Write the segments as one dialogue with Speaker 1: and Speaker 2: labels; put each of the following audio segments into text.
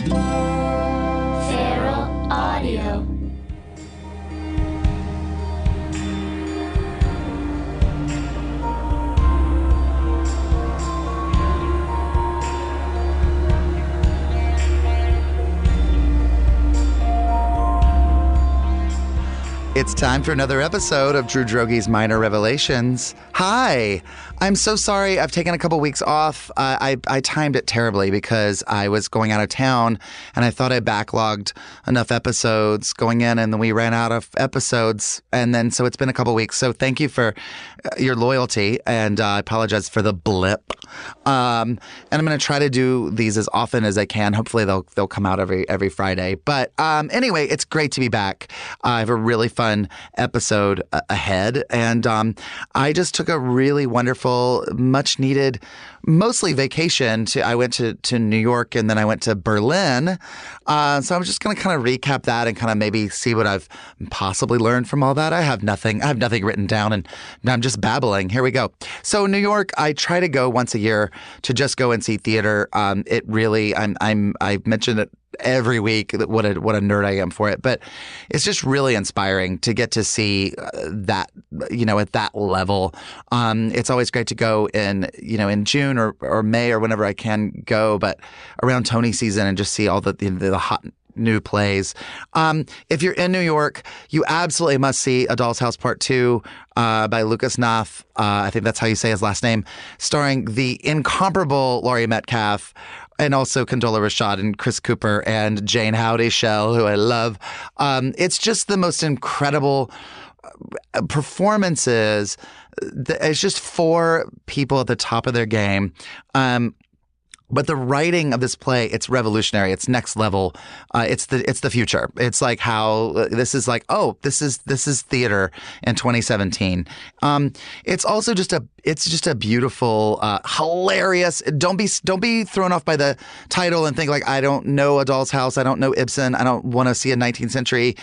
Speaker 1: Feral Audio.
Speaker 2: It's time for another episode of Drew Droge's Minor Revelations. Hi! I'm so sorry I've taken a couple weeks off. I timed it terribly because I was going out of town and I thought I backlogged enough episodes going in, and then we ran out of episodes, and then so it's been a couple weeks. So thank you for your loyalty, and I apologize for the blip. And I'm going to try to do these as often as I can. Hopefully they'll come out every Friday. But anyway, it's great to be back. I have a really fun episode ahead, and I just took a really wonderful, much needed, mostly vacation. I went to New York, and then I went to Berlin. So I'm just going to kind of recap that and kind of maybe see what I've possibly learned from all that. I have nothing written down, and I'm just babbling. Here we go. So New York, I try to go once a year to just go and see theater. It really, I've mentioned it every week what a nerd I am for it, but it's just really inspiring to get to see that, at that level. It's always great to go in June or May or whenever I can go, but around Tony season and just see all the hot new plays. If you're in New York, you absolutely must see A Doll's House Part 2 by Lucas Nath. I think that's how you say his last name, starring the incomparable Laurie Metcalf, and also Condola Rashad and Chris Cooper and Jane Howdy-Shell, who I love. It's just the most incredible performances. It's just four people at the top of their game. But the writing of this play, it's revolutionary. It's next level. It's the future. It's like how this is like, oh, this is theater in 2017. It's also just a beautiful, hilarious. Don't be thrown off by the title and think like, I don't know A Doll's House. I don't know Ibsen. I don't want to see a 19th century,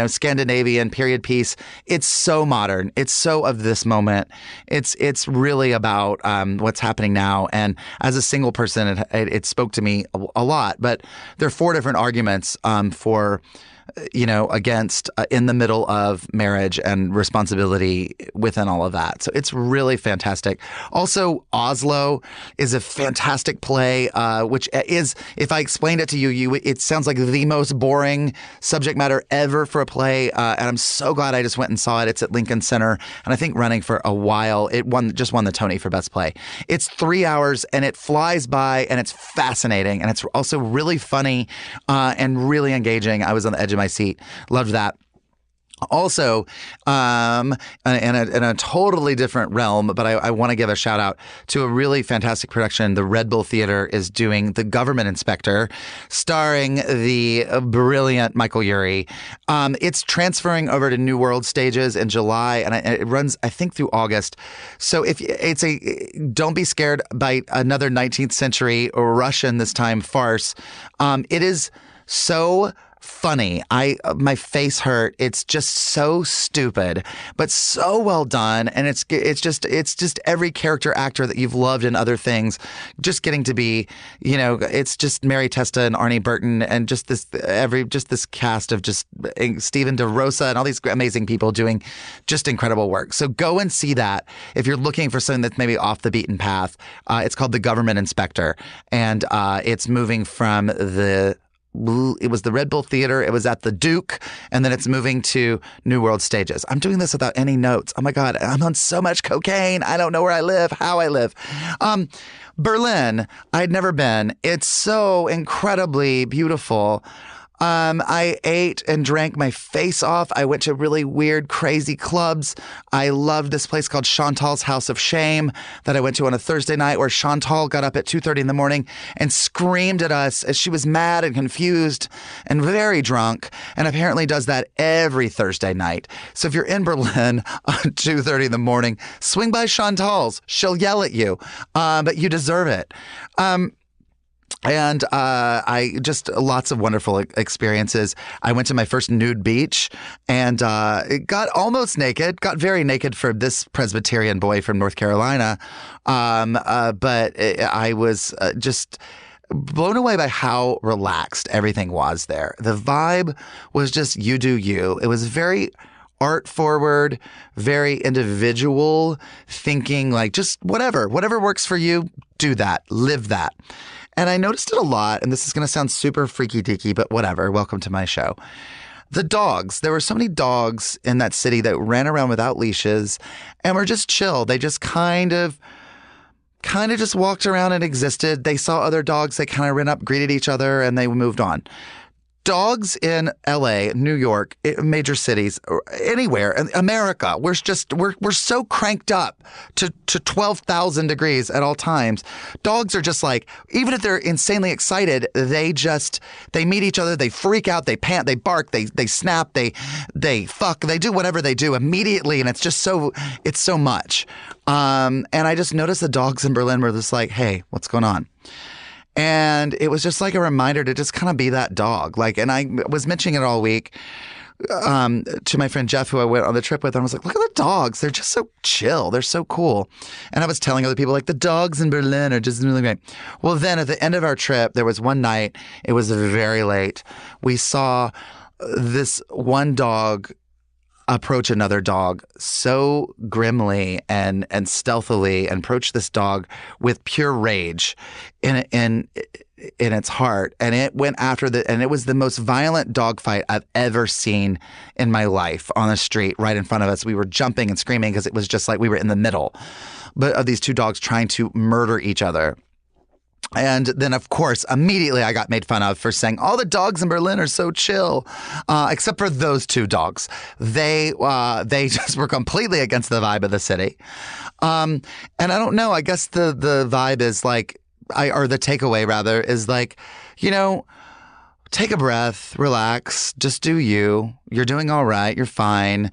Speaker 2: Scandinavian period piece. It's so modern. It's so of this moment. It's really about what's happening now. And as a single person, it spoke to me a lot. But there are four different arguments for against in the middle of marriage and responsibility within all of that. So it's really fantastic. Also, Oslo is a fantastic play, which is, if I explained it to you, it sounds like the most boring subject matter ever for a play. And I'm so glad I just went and saw it. It's at Lincoln Center, and I think running for a while. It just won the Tony for Best Play. It's 3 hours, and it flies by, and it's fascinating, and it's also really funny and really engaging. I was on the edge of my seat. Loved that. Also, in a totally different realm, but I want to give a shout out to a really fantastic production. The Red Bull Theater is doing The Government Inspector, starring the brilliant Michael Urie. It's transferring over to New World Stages in July, and it runs, I think, through August. So don't be scared by another 19th century Russian, this time, farce. It is so funny. My face hurt. It's just so stupid, but so well done. And it's just every character actor that you've loved in other things, just getting to be, it's just Mary Testa and Arnie Burton and just this cast of just Stephen DeRosa and all these amazing people doing just incredible work. So go and see that if you're looking for something that's maybe off the beaten path. It's called The Government Inspector, and it's moving from it was the Red Bull Theater. It was at the Duke, and then it's moving to New World Stages. I'm doing this without any notes. Oh my God, I'm on so much cocaine. I don't know where I live, how I live. Berlin, I'd never been. It's so incredibly beautiful. I ate and drank my face off. I went to really weird, crazy clubs. I loved this place called Chantal's House of Shame that I went to on a Thursday night, where Chantal got up at 2:30 in the morning and screamed at us as she was mad and confused and very drunk, and apparently does that every Thursday night. So if you're in Berlin on 2:30 in the morning, swing by Chantal's. She'll yell at you, but you deserve it. And I just lots of wonderful experiences. I went to my first nude beach and got almost naked, got very naked for this Presbyterian boy from North Carolina. But I was just blown away by how relaxed everything was there. The vibe was just you do you. It was very art forward, very individual thinking, like just whatever works for you, do that, live that. And I noticed it a lot, and this is going to sound super freaky deaky, but whatever. Welcome to my show. The dogs. There were so many dogs in that city that ran around without leashes and were just chill. They just kind of just walked around and existed. They saw other dogs. They kind of ran up, greeted each other, and they moved on. Dogs in LA, New York, major cities, anywhere in America, we're so cranked up to 12,000 degrees at all times. Dogs are just like, even if they're insanely excited, they meet each other, they freak out, they pant, they bark, they snap, they fuck, they do whatever they do immediately, and it's so much. And I just noticed the dogs in Berlin were just like, hey, what's going on? And it was just like a reminder to just kind of be that dog. Like, and I was mentioning it all week to my friend Jeff, who I went on the trip with. And I was like, look at the dogs. They're just so chill. They're so cool. And I was telling other people, like, the dogs in Berlin are just really great. Well, then at the end of our trip, there was one night, it was very late. We saw this one dog approach another dog so grimly and stealthily, and approach this dog with pure rage in its heart, and it went after and it was the most violent dog fight I've ever seen in my life on the street right in front of us. We were jumping and screaming because it was just like we were in the middle of these two dogs trying to murder each other. And then, of course, immediately I got made fun of for saying all the dogs in Berlin are so chill, except for those two dogs. They just were completely against the vibe of the city. And I don't know. I guess the vibe is like, or the takeaway rather is like, take a breath, relax, just do you. You're doing all right. You're fine.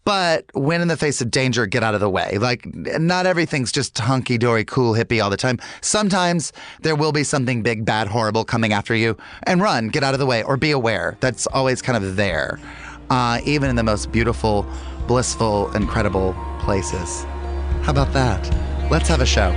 Speaker 2: But when in the face of danger, get out of the way. Like, not everything's just hunky-dory, cool, hippie all the time. Sometimes there will be something big, bad, horrible coming after you. And run, get out of the way, or be aware. That's always kind of there, even in the most beautiful, blissful, incredible places. How about that? Let's have a show.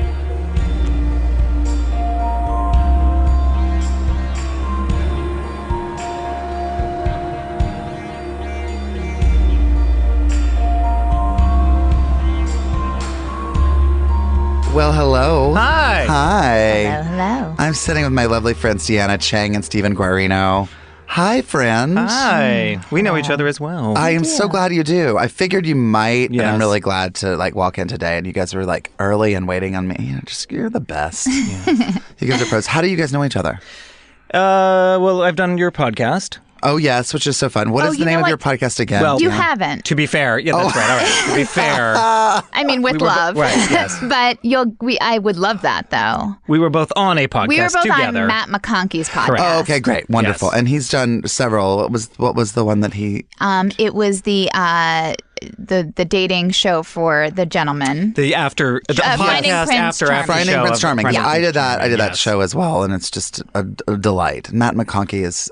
Speaker 2: Well, hello.
Speaker 3: Hi.
Speaker 2: Hi.
Speaker 1: Hello.
Speaker 2: I'm sitting with my lovely friends Deanna Chang and Stephen Guarino. Hi, friends.
Speaker 3: Hi. We know each other as well.
Speaker 2: I am so glad you do. I figured you might, and I'm
Speaker 3: Yes.
Speaker 2: really glad to walk in today. And you guys were early and waiting on me. You're the best. You guys are pros. How do you guys know each other?
Speaker 3: Well, I've done your podcast.
Speaker 2: Oh, yes, which is so fun. What is the name of your podcast again?
Speaker 3: Well,
Speaker 1: You
Speaker 3: Yeah.
Speaker 1: haven't.
Speaker 3: To be fair, yeah, that's right. All right. To be fair,
Speaker 1: I mean, with
Speaker 3: we were
Speaker 1: love.
Speaker 3: right, yes.
Speaker 1: But I would love that, though.
Speaker 3: we were both on a podcast
Speaker 1: We were both
Speaker 3: together.
Speaker 1: on Matt McConkey's podcast.
Speaker 3: Correct.
Speaker 2: Oh, okay, great. Wonderful.
Speaker 3: Yes.
Speaker 2: And he's done several. What was the one that he...
Speaker 1: It was the dating show for the gentleman.
Speaker 3: The
Speaker 1: Finding
Speaker 3: podcast
Speaker 1: Prince
Speaker 3: after
Speaker 1: Charming.
Speaker 2: Finding
Speaker 3: show
Speaker 2: Prince
Speaker 3: of
Speaker 2: Charming.
Speaker 3: Finding
Speaker 2: Yeah, I did that. I did that
Speaker 3: Yes.
Speaker 2: show as well, and it's just a delight. Matt McConkey is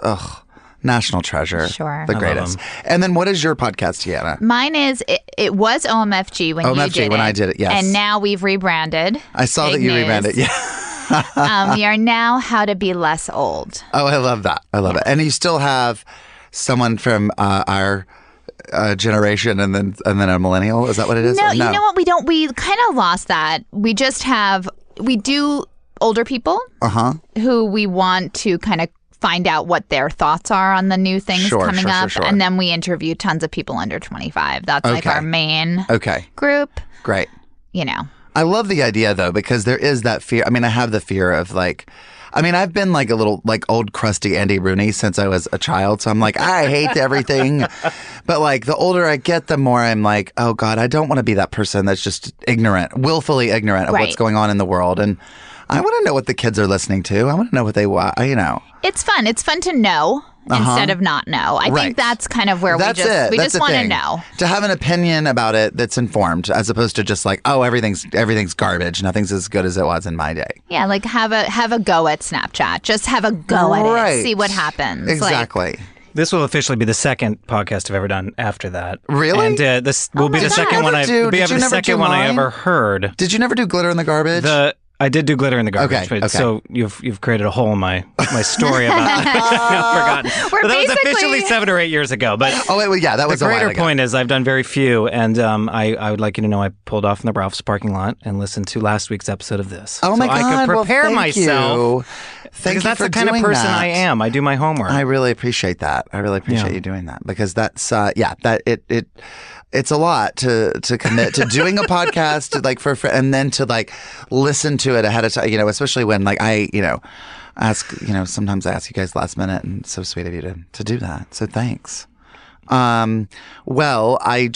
Speaker 2: national treasure.
Speaker 1: Sure.
Speaker 2: The
Speaker 1: I
Speaker 3: love
Speaker 2: greatest.
Speaker 3: him.
Speaker 2: And then what is your podcast, Deanna?
Speaker 1: Mine is, it was OMFG when you
Speaker 2: OMFG
Speaker 1: did it.
Speaker 2: when I did it, yes.
Speaker 1: And now we've rebranded.
Speaker 2: I saw that
Speaker 1: Big
Speaker 2: you
Speaker 1: news.
Speaker 2: rebranded. Yeah.
Speaker 1: We are now How to Be Less Old.
Speaker 2: Oh, I love that. I love it. And you still have someone from our generation and then a millennial. Is that what it is?
Speaker 1: No,
Speaker 2: Or
Speaker 1: you know what? We kind of lost that. We do older people who we want to kind of find out what their thoughts are on the new things coming up.
Speaker 2: Sure.
Speaker 1: And then we interview tons of people under 25. That's like
Speaker 2: Okay.
Speaker 1: our main
Speaker 2: Okay.
Speaker 1: group,
Speaker 2: Great.
Speaker 1: I
Speaker 2: love the idea though, because there is that fear. I mean, I have the fear of I've been like a little old crusty Andy Rooney since I was a child. So I'm like, I hate everything. But the older I get, the more I'm like, oh God, I don't want to be that person that's just willfully ignorant of what's
Speaker 1: Right.
Speaker 2: going on in the world. And I want to know what the kids are listening to. I want to know what they want,
Speaker 1: It's fun. It's fun to know instead of not know. I
Speaker 2: Right.
Speaker 1: think that's kind of where
Speaker 2: That's
Speaker 1: we
Speaker 2: it.
Speaker 1: just
Speaker 2: That's the
Speaker 1: want to
Speaker 2: thing.
Speaker 1: know.
Speaker 2: To have an opinion about it that's informed, as opposed to just everything's garbage. Nothing's as good as it was in my day.
Speaker 1: Yeah, have a go at Snapchat. Just have a go at
Speaker 2: Right.
Speaker 1: it. See what happens.
Speaker 2: Exactly.
Speaker 3: This will officially be the second podcast I've ever done after that.
Speaker 2: Really?
Speaker 3: And this will be
Speaker 1: my
Speaker 3: the
Speaker 1: God.
Speaker 3: second one
Speaker 2: Did you
Speaker 3: the
Speaker 2: never
Speaker 3: second
Speaker 2: do
Speaker 3: one I
Speaker 2: mine?
Speaker 3: ever heard.
Speaker 2: Did you never do glitter in the garbage?
Speaker 3: I did do glitter in the garbage.
Speaker 2: Okay.
Speaker 3: So you've created a hole in my story about it. I've forgotten. But that was officially 7 or 8 years ago. But
Speaker 2: that was a while ago.
Speaker 3: The greater point is I've done very few, and I would like you to know I pulled off in the Ralph's parking lot and listened to last week's episode of this.
Speaker 2: Oh my God!
Speaker 3: I could prepare myself.
Speaker 2: Thank you
Speaker 3: that's
Speaker 2: for
Speaker 3: the kind of person
Speaker 2: that.
Speaker 3: I am. I do my homework.
Speaker 2: I really appreciate that. I really appreciate you doing that because that's it's a lot to commit to doing a podcast and then to listen to it ahead of time, especially when I sometimes I ask you guys last minute, and it's so sweet of you to do that. So thanks. Well, I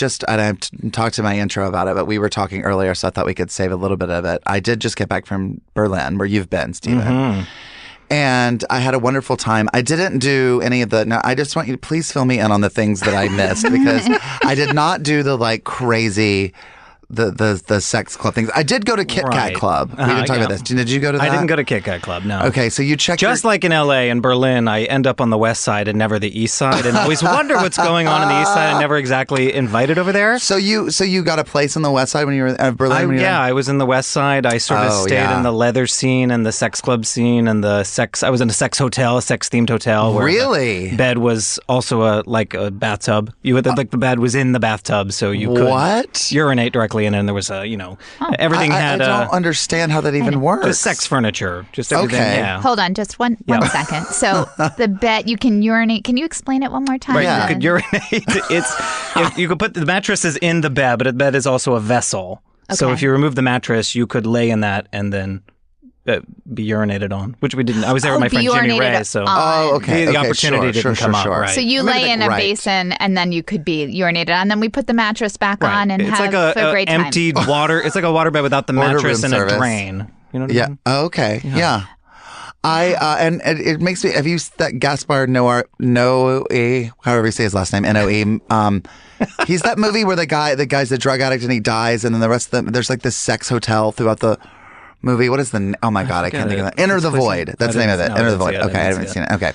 Speaker 2: talked to my intro about it, but we were talking earlier, so I thought we could save a little bit of it. I did just get back from Berlin, where you've been, Stephen. Mm-hmm. And I had a wonderful time. I didn't do any of no, I just want you to please fill me in on the things that I missed because I did not do the crazy the sex club things. I did go to Kit Kat Club. We didn't talk about this. Did you go to that?
Speaker 3: I didn't go to Kit Kat Club, no.
Speaker 2: Okay, so you checked
Speaker 3: Just like in LA and Berlin, I end up on the west side and never the east side, and always wonder what's going on the east side and never exactly invited over there.
Speaker 2: So you got a place on the west side when you were in Berlin?
Speaker 3: I was in the west side. I sort of stayed in the leather scene and the sex club scene and I was in a sex hotel, a sex themed hotel where the bed was also a bathtub. The bed was in the bathtub, so you could urinate directly in it, and there was everything had.
Speaker 2: I don't understand how that even works.
Speaker 3: Just sex furniture, just everything.
Speaker 2: Okay.
Speaker 3: Yeah.
Speaker 1: Hold on, just one second. So the bed, you can urinate. Can you explain it one more time?
Speaker 3: Right, you could urinate. You could put the mattress is in the bed, but the bed is also a vessel. Okay. So if you remove the mattress, you could lay in that and then be urinated on, which we didn't. I was there with my friend Jimmy Ray, so the opportunity didn't come up. Right.
Speaker 1: So you lay in a basin, and then you could be urinated on. Then we put the mattress back on and have a great time.
Speaker 3: Emptied water. It's like a water bed without the mattress and a drain. You know what I mean?
Speaker 2: Oh, okay. Yeah. And it makes me. Have you that Gaspar Noé, however you say his last name, Noe. He's that movie where the guy's a drug addict and he dies, and then the rest of them. There's this sex hotel throughout the movie. What is oh my God, I can't think of that. Enter the Void. That's the name of it. Enter the Void. Okay, I haven't seen it. Okay.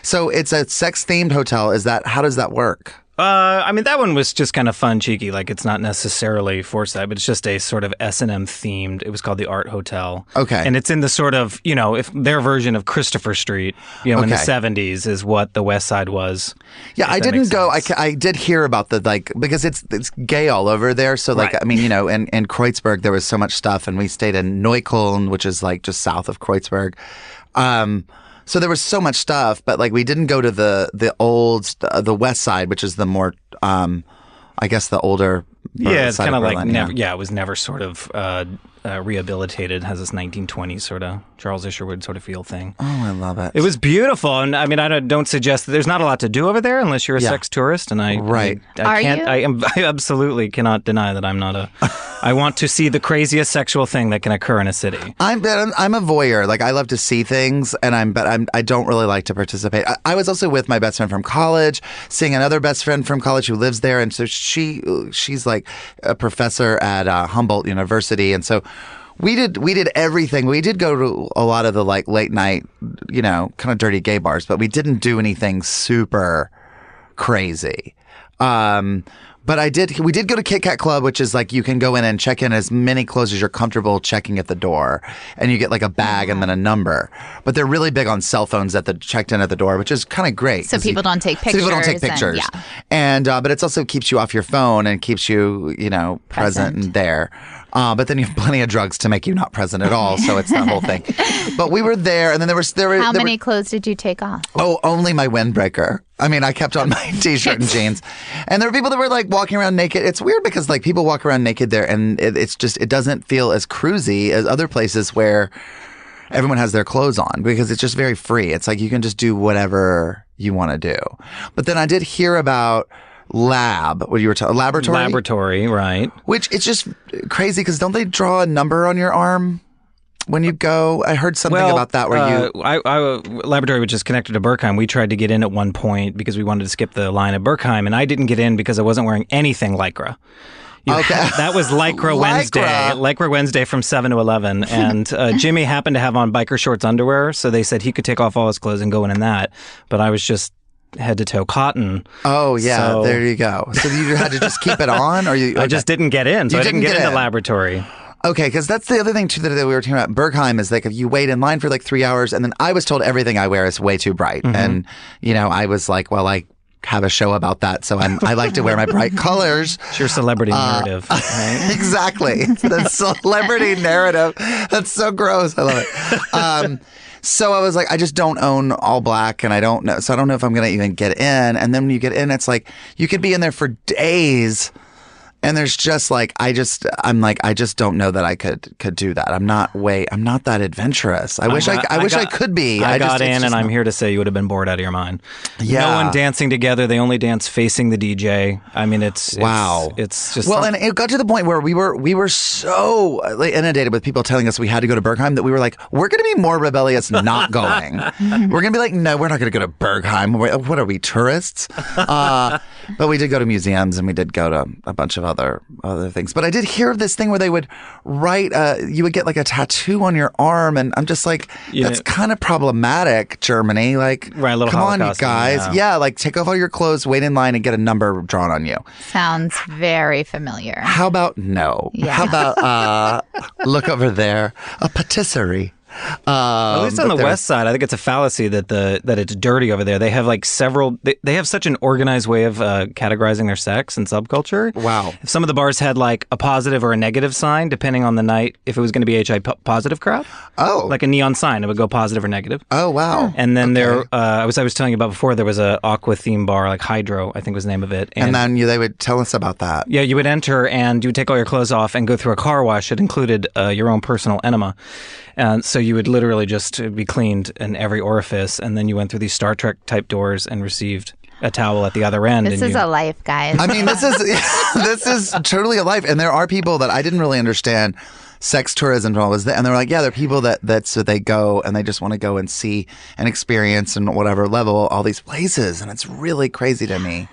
Speaker 2: So it's a sex themed hotel. How does that work?
Speaker 3: That one was just kind of fun, cheeky. It's not necessarily Forsyth, but it's just a sort of S&M themed. It was called the Art Hotel.
Speaker 2: Okay.
Speaker 3: And it's in the sort of, if their version of Christopher Street, in the 70s is what the West Side was.
Speaker 2: Yeah, I didn't go. I did hear about because it's gay all over there. So in Kreuzberg, there was so much stuff, and we stayed in Neukölln, which is just south of Kreuzberg. So there was so much stuff, but we didn't go to the west side, which is the more, I guess the older.
Speaker 3: Yeah, it's kind of it was never sort of rehabilitated. It has this 1920s sort of Charles Isherwood sort of feel thing.
Speaker 2: Oh, I love it.
Speaker 3: It was beautiful, and I don't suggest that there's not a lot to do over there unless you're a sex tourist, and I absolutely cannot deny that I'm not I want to see the craziest sexual thing that can occur in a city.
Speaker 2: I'm a voyeur. I love to see things, and I don't really like to participate. I was also with my best friend from college, seeing another best friend from college who lives there, and so she's a professor at Humboldt University, and so we did everything. We did go to a lot of the late night, kind of dirty gay bars, but we didn't do anything super crazy. But we did go to Kit Kat Club, which is you can go in and check in as many clothes as you're comfortable checking at the door. And you get a bag and then a number. But they're really big on cell phones checked in at the door, which is kind of great.
Speaker 1: So people don't take pictures.
Speaker 2: And but it also keeps you off your phone and keeps you, present and there. But then you have plenty of drugs to make you not present at all. So it's that whole thing. But we were there, and then
Speaker 1: How many clothes did you take off?
Speaker 2: Oh, only my windbreaker. I kept on my t-shirt and jeans. And there were people that were walking around naked. It's weird because people walk around naked there, and it doesn't feel as cruisy as other places where everyone has their clothes on, because it's just very free. It's you can just do whatever you want to do. But then I did hear about laboratory, right? Which it's just crazy because don't they draw a number on your arm when you go? I heard something about that where
Speaker 3: laboratory, which is connected to Berkheim. We tried to get in at one point because we wanted to skip the line at Berkheim, and I didn't get in because I wasn't wearing anything Lycra. That was Lycra Wednesday. Lycra Wednesday from 7 to 11. And Jimmy happened to have on biker shorts underwear, so they said he could take off all his clothes and go in that. But I was just head to toe cotton.
Speaker 2: Oh, yeah. So, there you go. So you had to just keep it on? Or I
Speaker 3: just didn't get in. So I didn't get into laboratory.
Speaker 2: Okay, because that's the other thing too that we were talking about. Berghain is like if you wait in line for like 3 hours, and then I was told everything I wear is way too bright, and I was like, well, I have a show about that, so I like to wear my bright colors.
Speaker 3: It's your celebrity narrative, right?
Speaker 2: Exactly, the celebrity narrative. That's so gross. I love it. So I was like, I just don't own all black, and I don't know. So I don't know if I'm going to even get in. And then when you get in, it's like you could be in there for days. And there's just like, I just don't know that I could do that. I'm not that adventurous. I wish I could be.
Speaker 3: I got in, and I'm here to say you would have been bored out of your mind. Yeah. No one dancing together. They only dance facing the DJ. I mean, it's just
Speaker 2: and it got to the point where we were so inundated with people telling us we had to go to Berghain that we were like, we're going to be more rebellious not going. We're going to be like, no, we're not going to go to Berghain. What are we, tourists? But we did go to museums, and we did go to a bunch of other things. But I did hear of this thing where they would write, you would get like a tattoo on your arm, and I'm just like, that's kind of problematic, Germany. Like,
Speaker 3: right,
Speaker 2: come on, you guys. Yeah, like take off all your clothes, wait in line, and get a number drawn on you.
Speaker 1: Sounds very familiar.
Speaker 2: How about no? Yeah. How about look over there, a patisserie.
Speaker 3: At least on the west side, I think it's a fallacy that it's dirty over there. They have like they have such an organized way of categorizing their sex and subculture.
Speaker 2: Wow.
Speaker 3: If some of the bars had like a positive or a negative sign, depending on the night, if it was going to be HIV positive crowd.
Speaker 2: Oh.
Speaker 3: Like a neon sign, it would go positive or negative.
Speaker 2: Oh, wow.
Speaker 3: And then I was telling you about before, there was a aqua theme bar, like Hydro, I think was the name of it.
Speaker 2: And then they would tell us about that.
Speaker 3: Yeah, you would enter and you would take all your clothes off and go through a car wash. It included your own personal enema. And so you would literally just be cleaned in every orifice, and then you went through these Star Trek type doors and received a towel at the other end.
Speaker 1: This is a life, guys.
Speaker 2: I mean, this is totally a life. And there are people that I didn't really understand sex tourism and all this, and they're like, yeah, there are people that so they go and they just want to go and see and experience and whatever level all these places, and it's really crazy to me.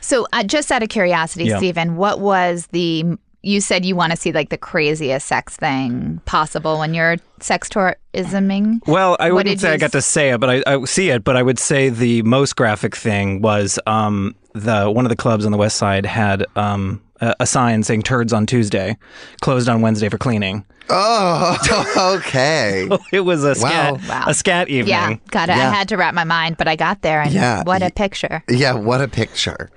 Speaker 1: So just out of curiosity, Stephen, what was you said you want to see like the craziest sex thing possible when you're sex tourisming?
Speaker 3: Well, I wouldn't say I got to say it, but I see it. But I would say the most graphic thing was one of the clubs on the west side had a sign saying "Turds on Tuesday, closed on Wednesday for cleaning."
Speaker 2: Oh, okay.
Speaker 3: It was a scat evening.
Speaker 1: Yeah, got it. Yeah. I had to wrap my mind, but I got there, and what a picture.
Speaker 2: Yeah, what a picture.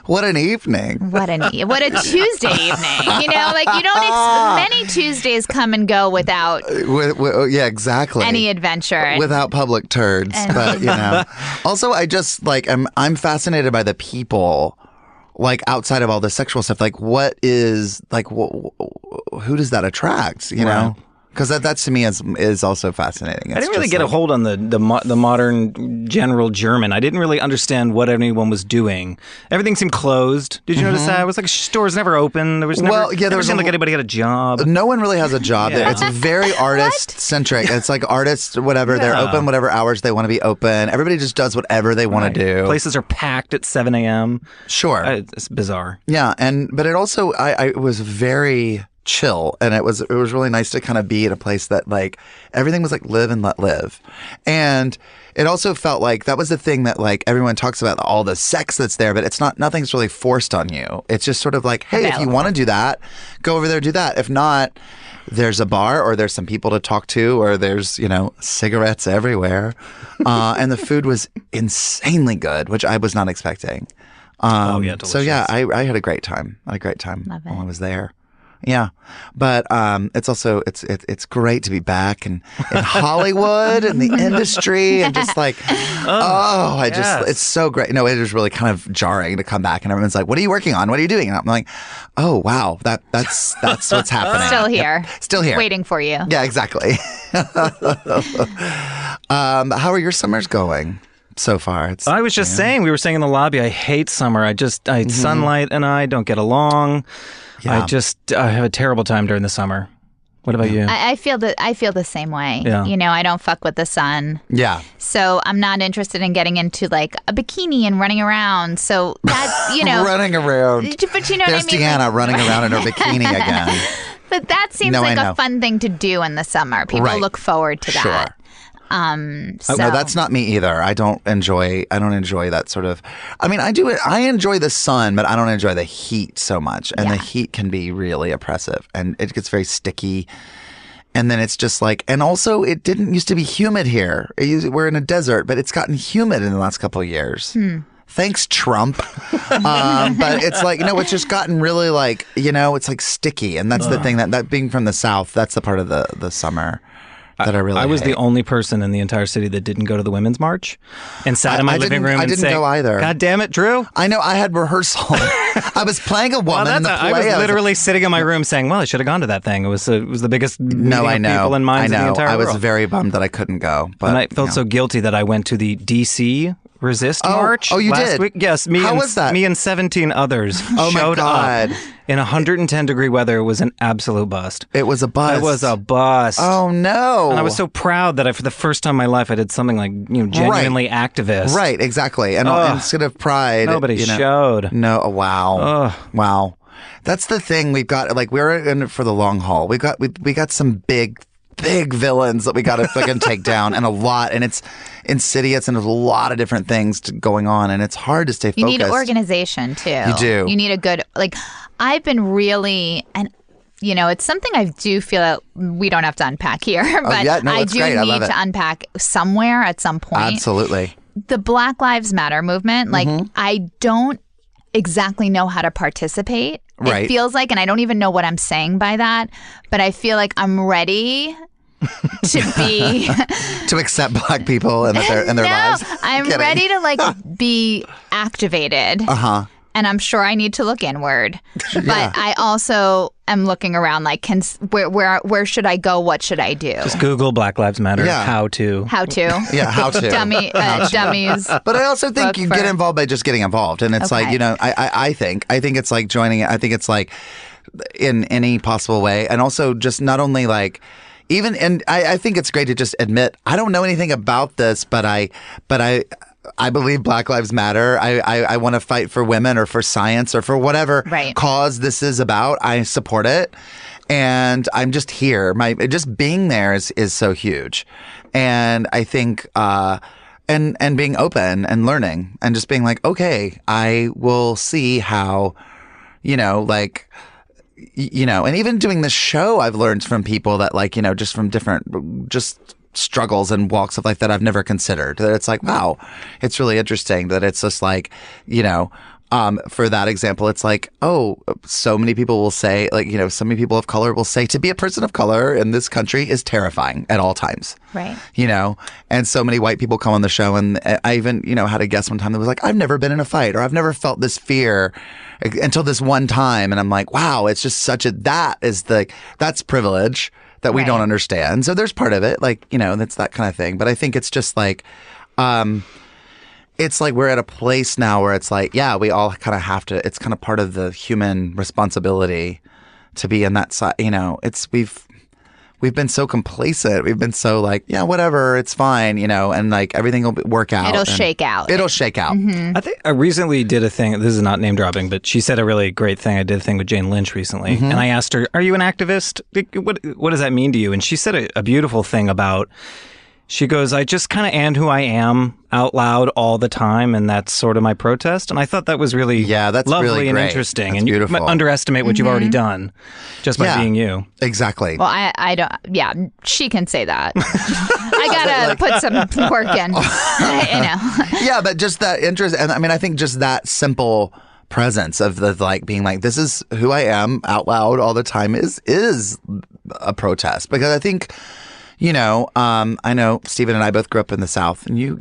Speaker 2: What an evening.
Speaker 1: What a Tuesday evening. You know, like you don't many Tuesdays come and go without
Speaker 2: yeah, exactly.
Speaker 1: any adventure.
Speaker 2: Without public turds. But, you know. Also, I just like I'm fascinated by the people like outside of all the sexual stuff. Like what is like who does that attract, you know? Because that to me is also fascinating.
Speaker 3: I didn't really get a hold on the modern general German. I didn't really understand what anyone was doing. Everything seemed closed. Did you notice that? It was like stores never open. There was never seemed like anybody had a job.
Speaker 2: No one really has a job there. It's very artist centric. It's like artists, whatever. They're open whatever hours they want to be open. Everybody just does whatever they want to do.
Speaker 3: Places are packed at 7 a.m.
Speaker 2: Sure,
Speaker 3: it's bizarre.
Speaker 2: Yeah, but it also I was very chill, and it was really nice to kind of be in a place that like everything was like live and let live. And it also felt like that was the thing that like everyone talks about, all the sex that's there, but nothing's really forced on you. It's just sort of like, hey, if you want to do that, go over there, do that. If not, there's a bar, or there's some people to talk to, or there's, cigarettes everywhere. And the food was insanely good, which I was not expecting.
Speaker 3: Delicious.
Speaker 2: So yeah, I had a great time. While I was there. Yeah, but it's also it's great to be back in Hollywood and the industry, and just like it's so great. No, it was really kind of jarring to come back, and everyone's like, "What are you working on? What are you doing?" And I'm like, "Oh wow, that's what's happening."
Speaker 1: Still here,
Speaker 2: still here,
Speaker 1: waiting for you.
Speaker 2: Yeah, exactly. How are your summers going so far?
Speaker 3: I was just saying, we were saying in the lobby, I hate summer. Sunlight and I don't get along. Yeah. I have a terrible time during the summer. What about you?
Speaker 1: I feel the same way.
Speaker 3: Yeah.
Speaker 1: I don't fuck with the sun.
Speaker 2: Yeah.
Speaker 1: So I'm not interested in getting into like a bikini and running around. So that,
Speaker 2: running around.
Speaker 1: But you know
Speaker 2: There's
Speaker 1: what I mean?
Speaker 2: Deanna running around in her bikini again.
Speaker 1: But that seems like a fun thing to do in the summer. People look forward to that.
Speaker 2: Sure. No, that's not me either. I don't enjoy that sort of. I mean, I enjoy the sun, but I don't enjoy the heat so much, and the heat can be really oppressive, and it gets very sticky. And then it's just like, and also it didn't used to be humid here. We're in a desert, but it's gotten humid in the last couple of years. Thanks, Trump. But it's like, it's just gotten really like, it's like sticky. And that's the thing that being from the South, that's the part of the summer that I
Speaker 3: was
Speaker 2: hate.
Speaker 3: the only person in the entire city that didn't go to the Women's March and sat in my living room and
Speaker 2: I didn't go either.
Speaker 3: God damn it, Drew.
Speaker 2: I know, I had rehearsal. I was playing a woman in the play.
Speaker 3: I was literally sitting in my room saying, well, I should have gone to that thing. It was the biggest meeting of people and minds in the entire world.
Speaker 2: I was very bummed that I couldn't go. But,
Speaker 3: and I felt so guilty that I went to the D.C. Resist March.
Speaker 2: Oh, you
Speaker 3: last
Speaker 2: did?
Speaker 3: Week. Yes.
Speaker 2: How was that?
Speaker 3: Me and 17 others showed up in 110-degree weather. It was an absolute bust.
Speaker 2: It was a bust.
Speaker 3: It was a bust.
Speaker 2: Oh, no.
Speaker 3: And I was so proud that for the first time in my life, I did something like, genuinely activist.
Speaker 2: Right, exactly. And instead of pride.
Speaker 3: Nobody showed.
Speaker 2: No, wow. Wow. That's the thing. We've got, like, we're in it for the long haul. We got some big villains that we got to fucking take down, and a lot, and it's insidious, and there's a lot of different things going on, and it's hard to stay focused.
Speaker 1: You need organization too.
Speaker 2: You do.
Speaker 1: You need a good, like, I've been really, and it's something I do feel that we don't have to unpack here, but I do need to unpack somewhere at some point.
Speaker 2: Absolutely.
Speaker 1: The Black Lives Matter movement, like, I don't exactly know how to participate.
Speaker 2: Right.
Speaker 1: It feels like, and I don't even know what I'm saying by that, but I feel like I'm ready to be
Speaker 2: to accept Black people in their lives.
Speaker 1: I'm ready to like be activated. And I'm sure I need to look inward. But I also am looking around like, where should I go? What should I do?
Speaker 3: Just Google Black Lives Matter.
Speaker 2: Yeah.
Speaker 3: How to.
Speaker 2: Yeah, how to.
Speaker 1: Dummies.
Speaker 2: But I also think you get involved by just getting involved. And it's like, I think it's like joining it. I think it's like in any possible way. And also just not only like, and I think it's great to just admit, I don't know anything about this, but I believe Black Lives Matter. I want to fight for women or for science or for whatever cause this is about. I support it. And I'm just here. Just being there is so huge. And I think, and being open and learning and just being like, okay, I will see how, and even doing this show, I've learned from people that just from different, just struggles and walks of life that I've never considered. That it's like, wow, it's really interesting that it's just like, for that example, it's like, oh, so many people will say, like, so many people of color will say to be a person of color in this country is terrifying at all times.
Speaker 1: Right.
Speaker 2: And so many white people come on the show, and I even, had a guest one time that was like, I've never been in a fight, or I've never felt this fear until this one time. And I'm like, wow, it's just that's privilege that we don't understand. So there's part of it, like, that's that kind of thing. But I think it's just like, it's like we're at a place now where it's like, yeah, we all kind of have to, it's kind of part of the human responsibility to be in that side. We've been so complacent. We've been so like, yeah, whatever, it's fine, and like everything will work out.
Speaker 1: It'll shake out.
Speaker 3: Mm-hmm. I think I recently did a thing. This is not name dropping, but she said a really great thing. I did a thing with Jane Lynch recently, and I asked her, "Are you an activist? What does that mean to you?" And she said a beautiful thing about. She goes, I just kind of am who I am out loud all the time, and that's sort of my protest. And I thought that was really
Speaker 2: that's
Speaker 3: lovely
Speaker 2: really
Speaker 3: and
Speaker 2: great.
Speaker 3: interesting.
Speaker 2: That's
Speaker 3: and
Speaker 2: beautiful.
Speaker 3: You underestimate what you've already done just by being you.
Speaker 2: Exactly.
Speaker 1: Well, I don't. Yeah, she can say that. I gotta put some work in.
Speaker 2: Yeah, but just that interest, and I mean, I think just that simple presence of the like being like, this is who I am out loud all the time is a protest, because I think. I know Stephen and I both grew up in the South, and you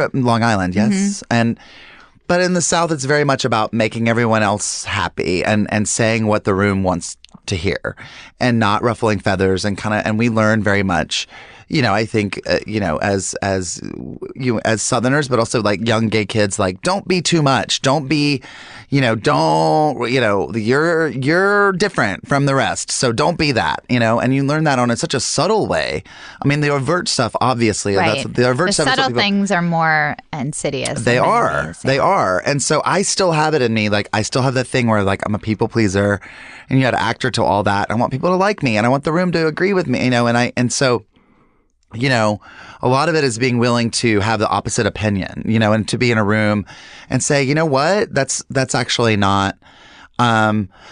Speaker 2: up in Long Island, yes, but in the South, it's very much about making everyone else happy and saying what the room wants to hear, and not ruffling feathers, and we learn very much. I think, as Southerners, but also like young gay kids, like, don't be too much. Don't be, you're different from the rest. So don't be that, and you learn that on such a subtle way. I mean, the overt stuff, obviously,
Speaker 1: right.
Speaker 2: The
Speaker 1: subtle things are more insidious.
Speaker 2: They are. And so I still have it in me. Like, I still have that thing where like, I'm a people pleaser, and you got to actor to all that. I want people to like me, and I want the room to agree with me, and so you know, a lot of it is being willing to have the opposite opinion, you know, and to be in a room and say, you know what, that's actually not.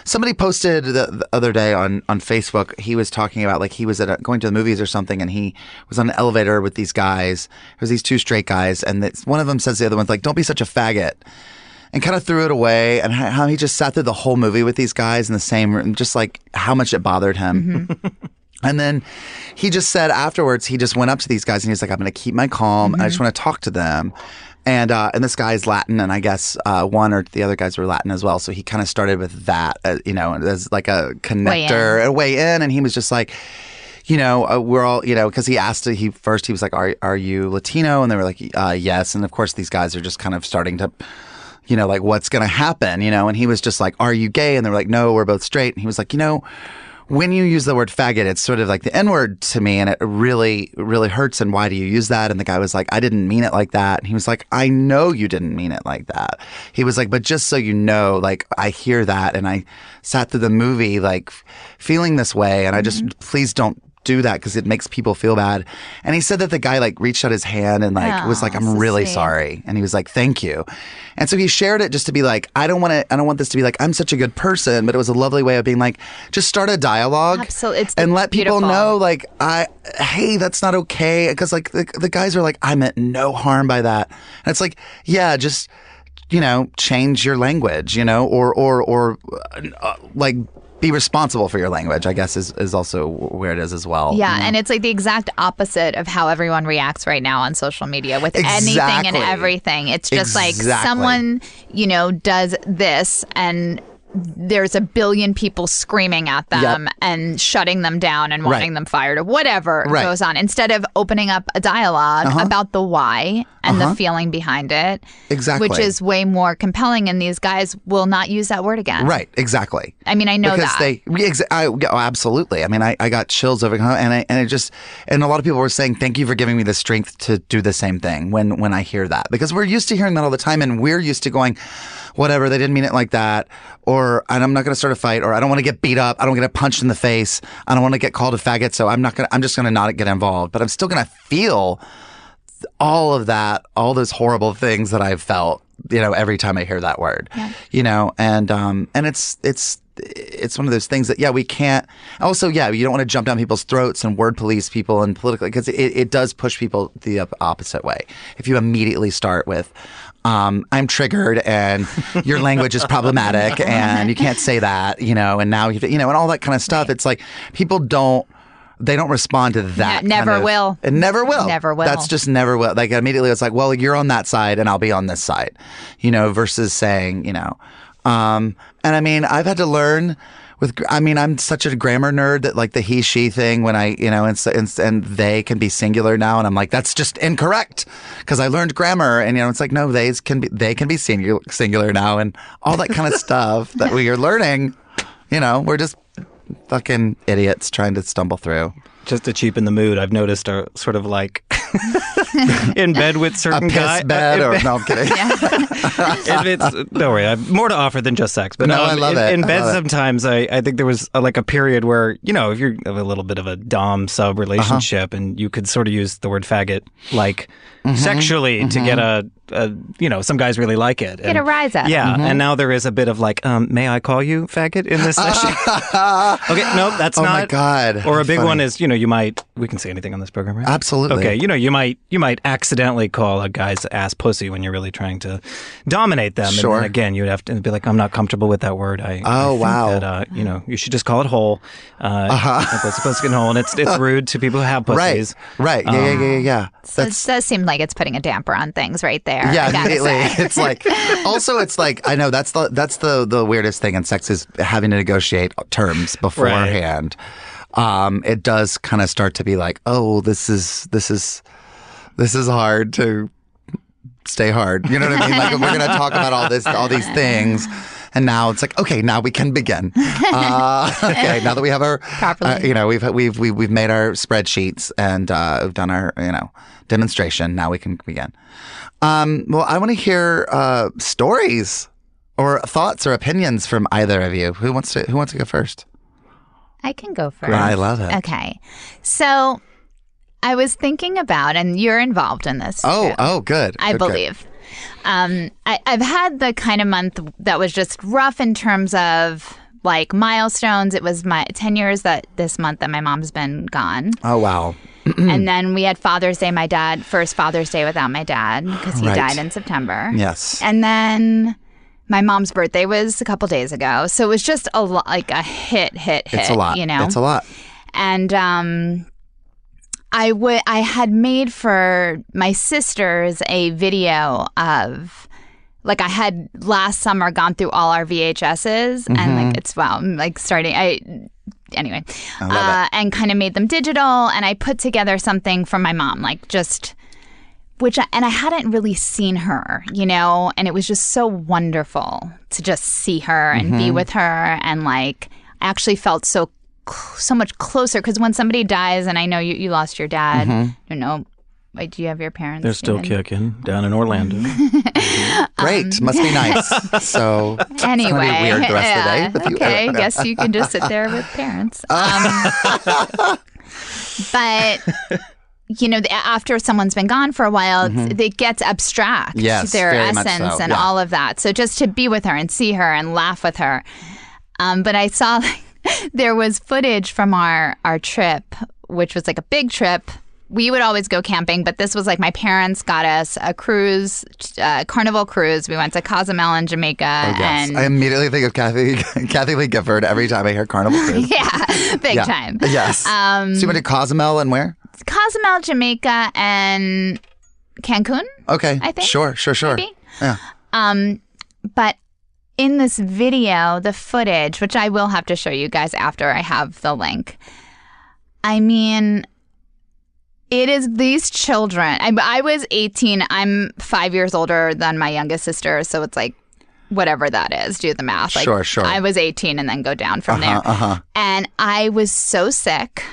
Speaker 2: Somebody posted the other day on Facebook. He was talking about like he was going to the movies or something, and he was on an elevator with these guys. It was these two straight guys, and one of them says to the other one's like, "Don't be such a faggot," and kind of threw it away. And how he just sat through the whole movie with these guys in the same room, just like how much it bothered him. Mm-hmm. And then he just said afterwards, he just went up to these guys and he's like, "I'm going to keep my calm. Mm-hmm. I just want to talk to them." And this guy's Latin, and I guess one or the other guys were Latin as well. So he kind of started with that, you know, as like a connector, a way in. And he was just like, you know, we're all, you know, because he asked, he was like, are you Latino? And they were like, yes. And of course, these guys are just kind of starting to, you know, like, what's going to happen, you know? And he was just like, are you gay? And they were like, no, we're both straight. And he was like, you know, when you use the word faggot, it's sort of like the N-word to me, and it really, really hurts. And why do you use that? And the guy was like, I didn't mean it like that. And he was like, I know you didn't mean it like that. He was like, but just so you know, like, I hear that. And I sat through the movie, like, feeling this way. And I just, please don't do that because it makes people feel bad. And he said that the guy like reached out his hand and like was like, I'm really sorry. And he was like, thank you. And so he shared it just to be like, I don't want this to be like, I'm such a good person, but it was a lovely way of being like, just start a dialogue.
Speaker 1: Absolutely.
Speaker 2: And let people know like, hey, that's not okay. Because like the guys are like, I meant no harm by that. And it's like, yeah, just, you know, change your language, you know, or like, be responsible for your language, I guess, is also where it is as well.
Speaker 1: Yeah,
Speaker 2: you know?
Speaker 1: and it's like the exact opposite of how everyone reacts right now on social media with anything and everything. It's just like someone, you know, does this and there's a billion people screaming at them and shutting them down and wanting them fired or whatever goes on, instead of opening up a dialogue about the why and the feeling behind it.
Speaker 2: Exactly.
Speaker 1: Which is way more compelling, and these guys will not use that word again.
Speaker 2: Right, exactly.
Speaker 1: I mean, I know
Speaker 2: because absolutely. I mean, I got chills over, and a lot of people were saying, thank you for giving me the strength to do the same thing when I hear that. Because we're used to hearing that all the time, and we're used to going, whatever, they didn't mean it like that, and I'm not going to start a fight, or I don't want to get beat up, I don't want to get punched in the face, I don't want to get called a faggot, so I'm just going to not get involved. But I'm still going to feel all of that, all those horrible things that I've felt, you know, every time I hear that word, you know, and it's one of those things that, we can't. Also, you don't want to jump down people's throats and word police people and politically, because it does push people the opposite way. If you immediately start with, I'm triggered and your language is problematic and you can't say that, you know, and now, and all that kind of stuff. It's like people don't respond to that.
Speaker 1: Never will.
Speaker 2: It never will.
Speaker 1: Never will.
Speaker 2: That's just never will. Like immediately it's like, well, you're on that side and I'll be on this side, you know, versus saying, you know, and I mean, I've had to learn I'm such a grammar nerd that like the he, she thing when I, you know, and they can be singular now. And I'm like, that's just incorrect because I learned grammar, and, you know, it's like, no, they can be singular now, and all that kind of stuff that we are learning, you know, we're just fucking idiots trying to stumble through.
Speaker 3: Just to cheapen the mood, I've noticed are sort of like in bed with certain guys.
Speaker 2: Bed or no, I'm kidding.
Speaker 3: Don't worry, I have more to offer than just sex. But
Speaker 2: no, I love it.
Speaker 3: In bed sometimes, I think there was like a period where, you know, if you're a little bit of a dom sub relationship, and you could sort of use the word faggot like sexually to get a you know, some guys really like it.
Speaker 1: Get a rise up.
Speaker 3: Yeah, and now there is a bit of like, may I call you faggot in this session? Okay, no, that's not.
Speaker 2: Oh my God.
Speaker 3: Or a big one is, you know, we can say anything on this program, right?
Speaker 2: Absolutely.
Speaker 3: Okay, you know, you might accidentally call a guy's ass pussy when you're really trying to dominate them.
Speaker 2: Sure.
Speaker 3: And then again, you'd have to be like, I'm not comfortable with that word. I think that, you know, you should just call it hole. It's supposed to get hole, and it's rude to people who have pussies.
Speaker 2: Right. Yeah.
Speaker 1: So it does seem like it's putting a damper on things right there.
Speaker 2: Yeah, immediately. It's like, also, it's like, I know that's the weirdest thing in sex is having to negotiate terms beforehand. Right. It does kind of start to be like, oh, this is hard to stay hard. You know what I mean? Like, we're going to talk about all these things. And now it's like, okay, now we can begin. Okay, now that we have our, you know, we've made our spreadsheets and we've done our, you know, demonstration. Now we can begin. Well, I want to hear stories or thoughts or opinions from either of you. Who wants to go first?
Speaker 1: I can go first.
Speaker 2: I love it.
Speaker 1: Okay, so I was thinking about, and you're involved in this.
Speaker 2: Oh, good.
Speaker 1: I believe. I've had the kind of month that was just rough in terms of like milestones. It was my 10 years this month that my mom's been gone.
Speaker 2: Oh, wow.
Speaker 1: And then we had Father's Day, first Father's Day without my dad because he died in September.
Speaker 2: Yes.
Speaker 1: And then my mom's birthday was a couple days ago. So it was just a lot, like a hit.
Speaker 2: It's a lot.
Speaker 1: It's
Speaker 2: a lot.
Speaker 1: And I had made for my sisters a video of, like, I had last summer gone through all our VHSs and anyway, and kind of made them digital, and I put together something for my mom, like just, and I hadn't really seen her, and it was just so wonderful to just see her and be with her, and like, I actually felt so much closer, because when somebody dies, and I know you lost your dad, Wait, do you have your parents?
Speaker 3: They're still kicking down in Orlando.
Speaker 2: Great. Must be nice. So
Speaker 1: anyway,
Speaker 2: it's going to be weird the rest of the day. With
Speaker 1: okay, I guess you can just sit there with parents. But, after someone's been gone for a while, it gets abstract.
Speaker 2: Yes,
Speaker 1: their
Speaker 2: very much
Speaker 1: essence
Speaker 2: so.
Speaker 1: and all of that. So just to be with her and see her and laugh with her. But I saw there was footage from our trip, which was like a big trip. We would always go camping, but this was like my parents got us a cruise, Carnival cruise. We went to Cozumel in Jamaica.
Speaker 2: Oh, yes.
Speaker 1: And
Speaker 2: I immediately think of Kathy Lee Gifford every time I hear Carnival cruise.
Speaker 1: Yeah, big time.
Speaker 2: Yes. So you went to Cozumel and where?
Speaker 1: Cozumel, Jamaica, and Cancun.
Speaker 2: Okay.
Speaker 1: I think.
Speaker 2: Sure.
Speaker 1: Maybe.
Speaker 2: Yeah.
Speaker 1: But in this video, the footage, which I will have to show you guys after I have the link, I mean, it is these children. I was 18. I'm 5 years older than my youngest sister. So it's like, whatever that is, do the math. Like,
Speaker 2: sure.
Speaker 1: I was 18 and then go down from there. And I was so sick.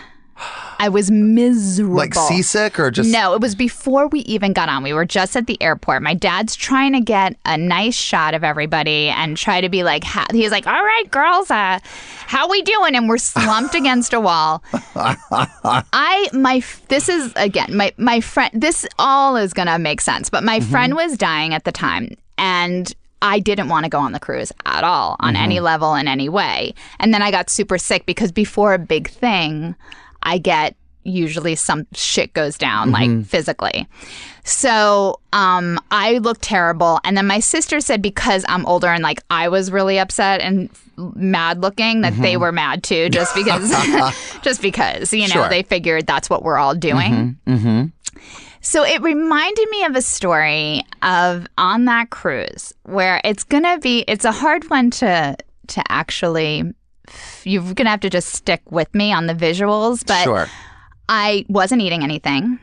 Speaker 1: I was miserable.
Speaker 2: Like seasick or just?
Speaker 1: No, it was before we even got on. We were just at the airport. My dad's trying to get a nice shot of everybody and try to be like, he's like, all right, girls, how we doing? And we're slumped against a wall. This is, again, my friend, this all is going to make sense. But my friend was dying at the time, and I didn't want to go on the cruise at all, on any level, in any way. And then I got super sick because before a big thing, I get usually some shit goes down, like physically. So I looked terrible. And then my sister said, because I'm older and like I was really upset and mad looking, that they were mad too, just because,
Speaker 2: Sure.
Speaker 1: they figured that's what we're all doing. So it reminded me of a story of on that cruise where it's a hard one to actually, you're going to have to just stick with me on the visuals, but
Speaker 2: Sure.
Speaker 1: I wasn't eating anything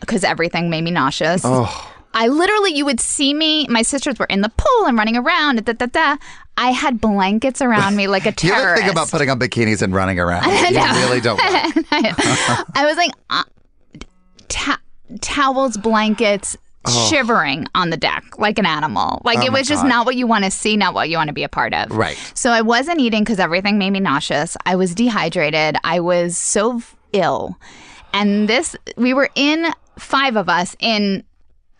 Speaker 1: because everything made me nauseous.
Speaker 2: Oh.
Speaker 1: I literally, you would see me, my sisters were in the pool and running around, I had blankets around me like a terrorist.
Speaker 2: You ever think about putting on bikinis and running around? You really don't want.
Speaker 1: I was like, towels, blankets, shivering on the deck like an animal. Like, it was just not what you want to see, not what you want to be a part of.
Speaker 2: Right.
Speaker 1: So I wasn't eating because everything made me nauseous. I was dehydrated. I was so ill. And we were in, 5 of us, in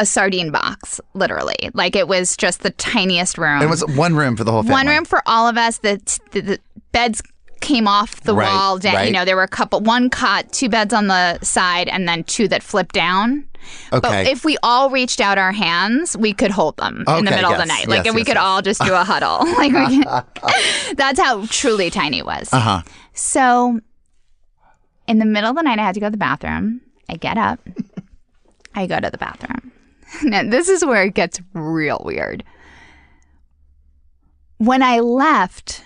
Speaker 1: a sardine box, literally. Like, it was just the tiniest room.
Speaker 2: It was one room for the whole family.
Speaker 1: One room for all of us. The beds came off the wall down.
Speaker 2: Right.
Speaker 1: There were one cot, 2 beds on the side, and then 2 that flipped down.
Speaker 2: Okay.
Speaker 1: But if we all reached out our hands, we could hold them in the middle of the night. Like, we could all just do a huddle. Like, that's how truly tiny it was. So in the middle of the night, I had to go to the bathroom. I get up. I go to the bathroom. Now, this is where it gets real weird. When I left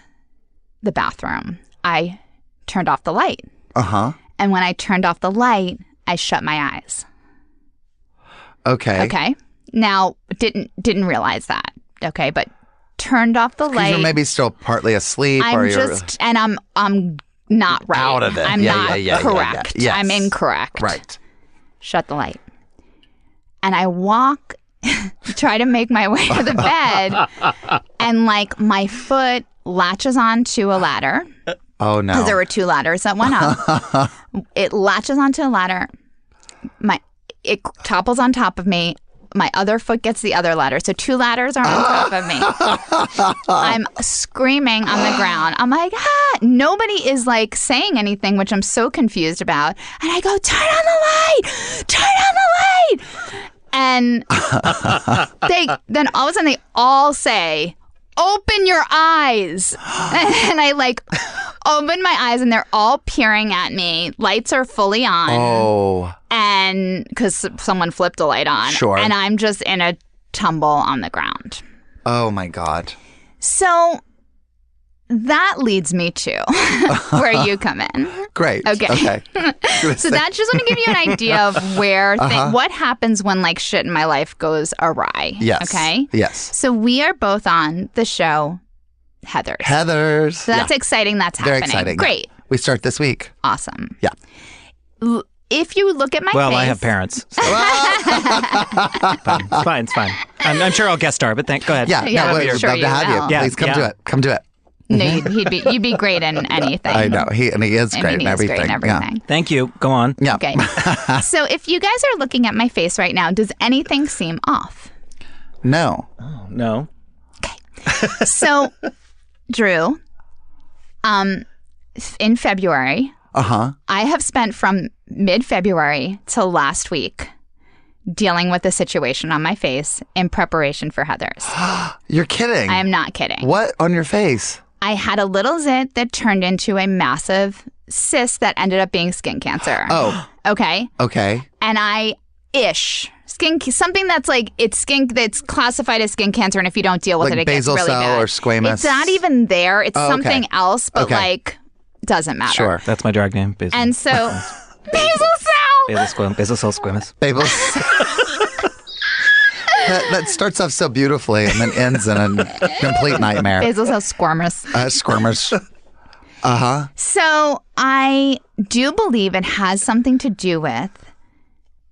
Speaker 1: the bathroom, I turned off the light. And when I turned off the light, I shut my eyes. Okay. Now, didn't realize that. Okay, but turned off the light.
Speaker 2: You're maybe still partly asleep.
Speaker 1: And I'm not right.
Speaker 2: Out of it.
Speaker 1: I'm not correct.
Speaker 2: Yes.
Speaker 1: I'm incorrect.
Speaker 2: Right.
Speaker 1: Shut the light. And I walk, try to make my way to the bed, and like my foot latches onto a ladder.
Speaker 2: Oh no.
Speaker 1: Because there were 2 ladders that went up. It latches onto a ladder. it topples on top of me. My other foot gets the other ladder. So 2 ladders are on top of me. I'm screaming on the ground. I'm like, nobody is like saying anything, which I'm so confused about. And I go, turn on the light! Turn on the light! And then all of a sudden they all say, open your eyes. And I like open my eyes and they're all peering at me. Lights are fully on.
Speaker 2: Oh.
Speaker 1: And because someone flipped a light on.
Speaker 2: Sure.
Speaker 1: And I'm just in a tumble on the ground.
Speaker 2: Oh my God.
Speaker 1: So that leads me to where you come in.
Speaker 2: Great.
Speaker 1: Okay. So that's just want to give you an idea of where what happens when like shit in my life goes awry.
Speaker 2: Yes.
Speaker 1: Okay.
Speaker 2: Yes.
Speaker 1: So we are both on the show Heathers. So that's exciting. That's happening.
Speaker 2: Very exciting.
Speaker 1: Great.
Speaker 2: We start this week.
Speaker 1: Awesome.
Speaker 2: Yeah.
Speaker 1: If you look at my face.
Speaker 3: Well, I have parents. So. It's fine. I'm sure I'll guest star, but go ahead.
Speaker 2: Yeah. We'd love to have you.
Speaker 1: Yeah.
Speaker 2: Please come to it. Come to it.
Speaker 1: No, you'd be great in anything.
Speaker 2: I know. He is great in everything.
Speaker 1: Yeah.
Speaker 3: Thank you. Go on.
Speaker 2: Yeah.
Speaker 1: Okay. So if you guys are looking at my face right now, does anything seem off?
Speaker 2: No.
Speaker 3: Oh, no.
Speaker 1: Okay. So, Drew, in February, I have spent from mid-February till last week dealing with the situation on my face in preparation for Heathers.
Speaker 2: You're kidding.
Speaker 1: I am not kidding.
Speaker 2: What on your face?
Speaker 1: I had a little zit that turned into a massive cyst that ended up being skin cancer.
Speaker 2: Oh.
Speaker 1: Okay.
Speaker 2: Okay.
Speaker 1: And something that's like that's classified as skin cancer, and if you don't deal with
Speaker 2: like
Speaker 1: it gets really
Speaker 2: basal cell
Speaker 1: bad.
Speaker 2: or squamous.
Speaker 1: It's not even there. It's something else, but like doesn't matter.
Speaker 2: Sure.
Speaker 3: That's my drag name. Basal.
Speaker 1: And so basal cell.
Speaker 3: Basal cell squamous.
Speaker 2: That starts off so beautifully and then ends in a complete nightmare.
Speaker 1: Basal cell squamous.
Speaker 2: Squirmers.
Speaker 1: So I do believe it has something to do with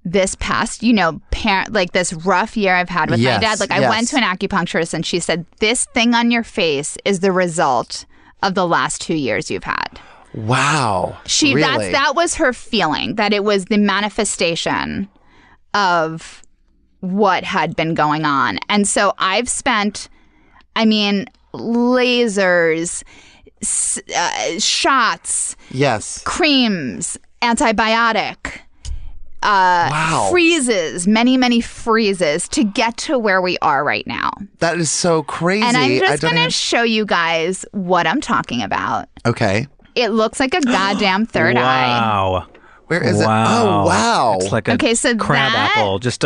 Speaker 1: this past, like this rough year I've had with my dad. Like I went to an acupuncturist and she said, this thing on your face is the result of the last 2 years you've had.
Speaker 2: Wow. Really?
Speaker 1: That was her feeling, that it was the manifestation of what had been going on. And so I've spent, lasers, shots, creams, antibiotic, freezes, many freezes to get to where we are right now.
Speaker 2: That is so crazy.
Speaker 1: And I'm just going to show you guys what I'm talking about.
Speaker 2: Okay.
Speaker 1: It looks like a goddamn third eye.
Speaker 3: Wow.
Speaker 2: Where is it? Oh, wow.
Speaker 3: It's like a crab apple. Just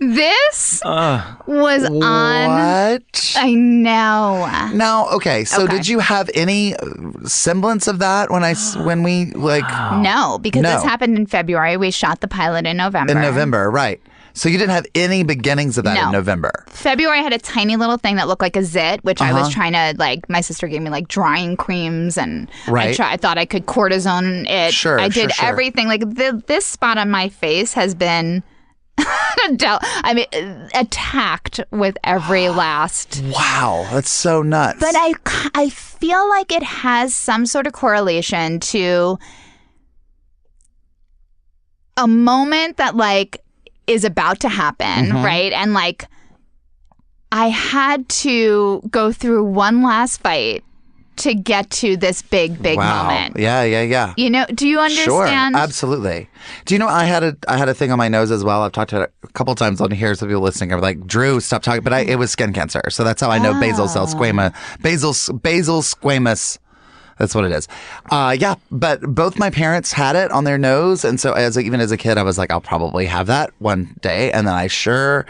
Speaker 1: this was on.
Speaker 2: What?
Speaker 1: I know.
Speaker 2: Now, okay. So did you have any semblance of that when we like?
Speaker 1: No, because this happened in February. We shot the pilot in November.
Speaker 2: In November, right. So you didn't have any beginnings of that in November?
Speaker 1: February I had a tiny little thing that looked like a zit, which I was trying to, my sister gave me, drying creams, and I thought I could cortisone it.
Speaker 2: Sure,
Speaker 1: I did everything. This spot on my face has been attacked with every last...
Speaker 2: Wow, that's so nuts.
Speaker 1: But I feel like it has some sort of correlation to a moment that, is about to happen, right? And I had to go through one last fight to get to this big moment.
Speaker 2: Yeah.
Speaker 1: Do you understand?
Speaker 2: Sure, absolutely. Do you know I had a thing on my nose as well? I've talked to it a couple times on here, so people listening are like, Drew, stop talking. But it was skin cancer, so that's how I know basal cell squamous. Basal squamous. That's what it is. But both my parents had it on their nose. And so even as a kid, I was like, I'll probably have that one day. And then I sure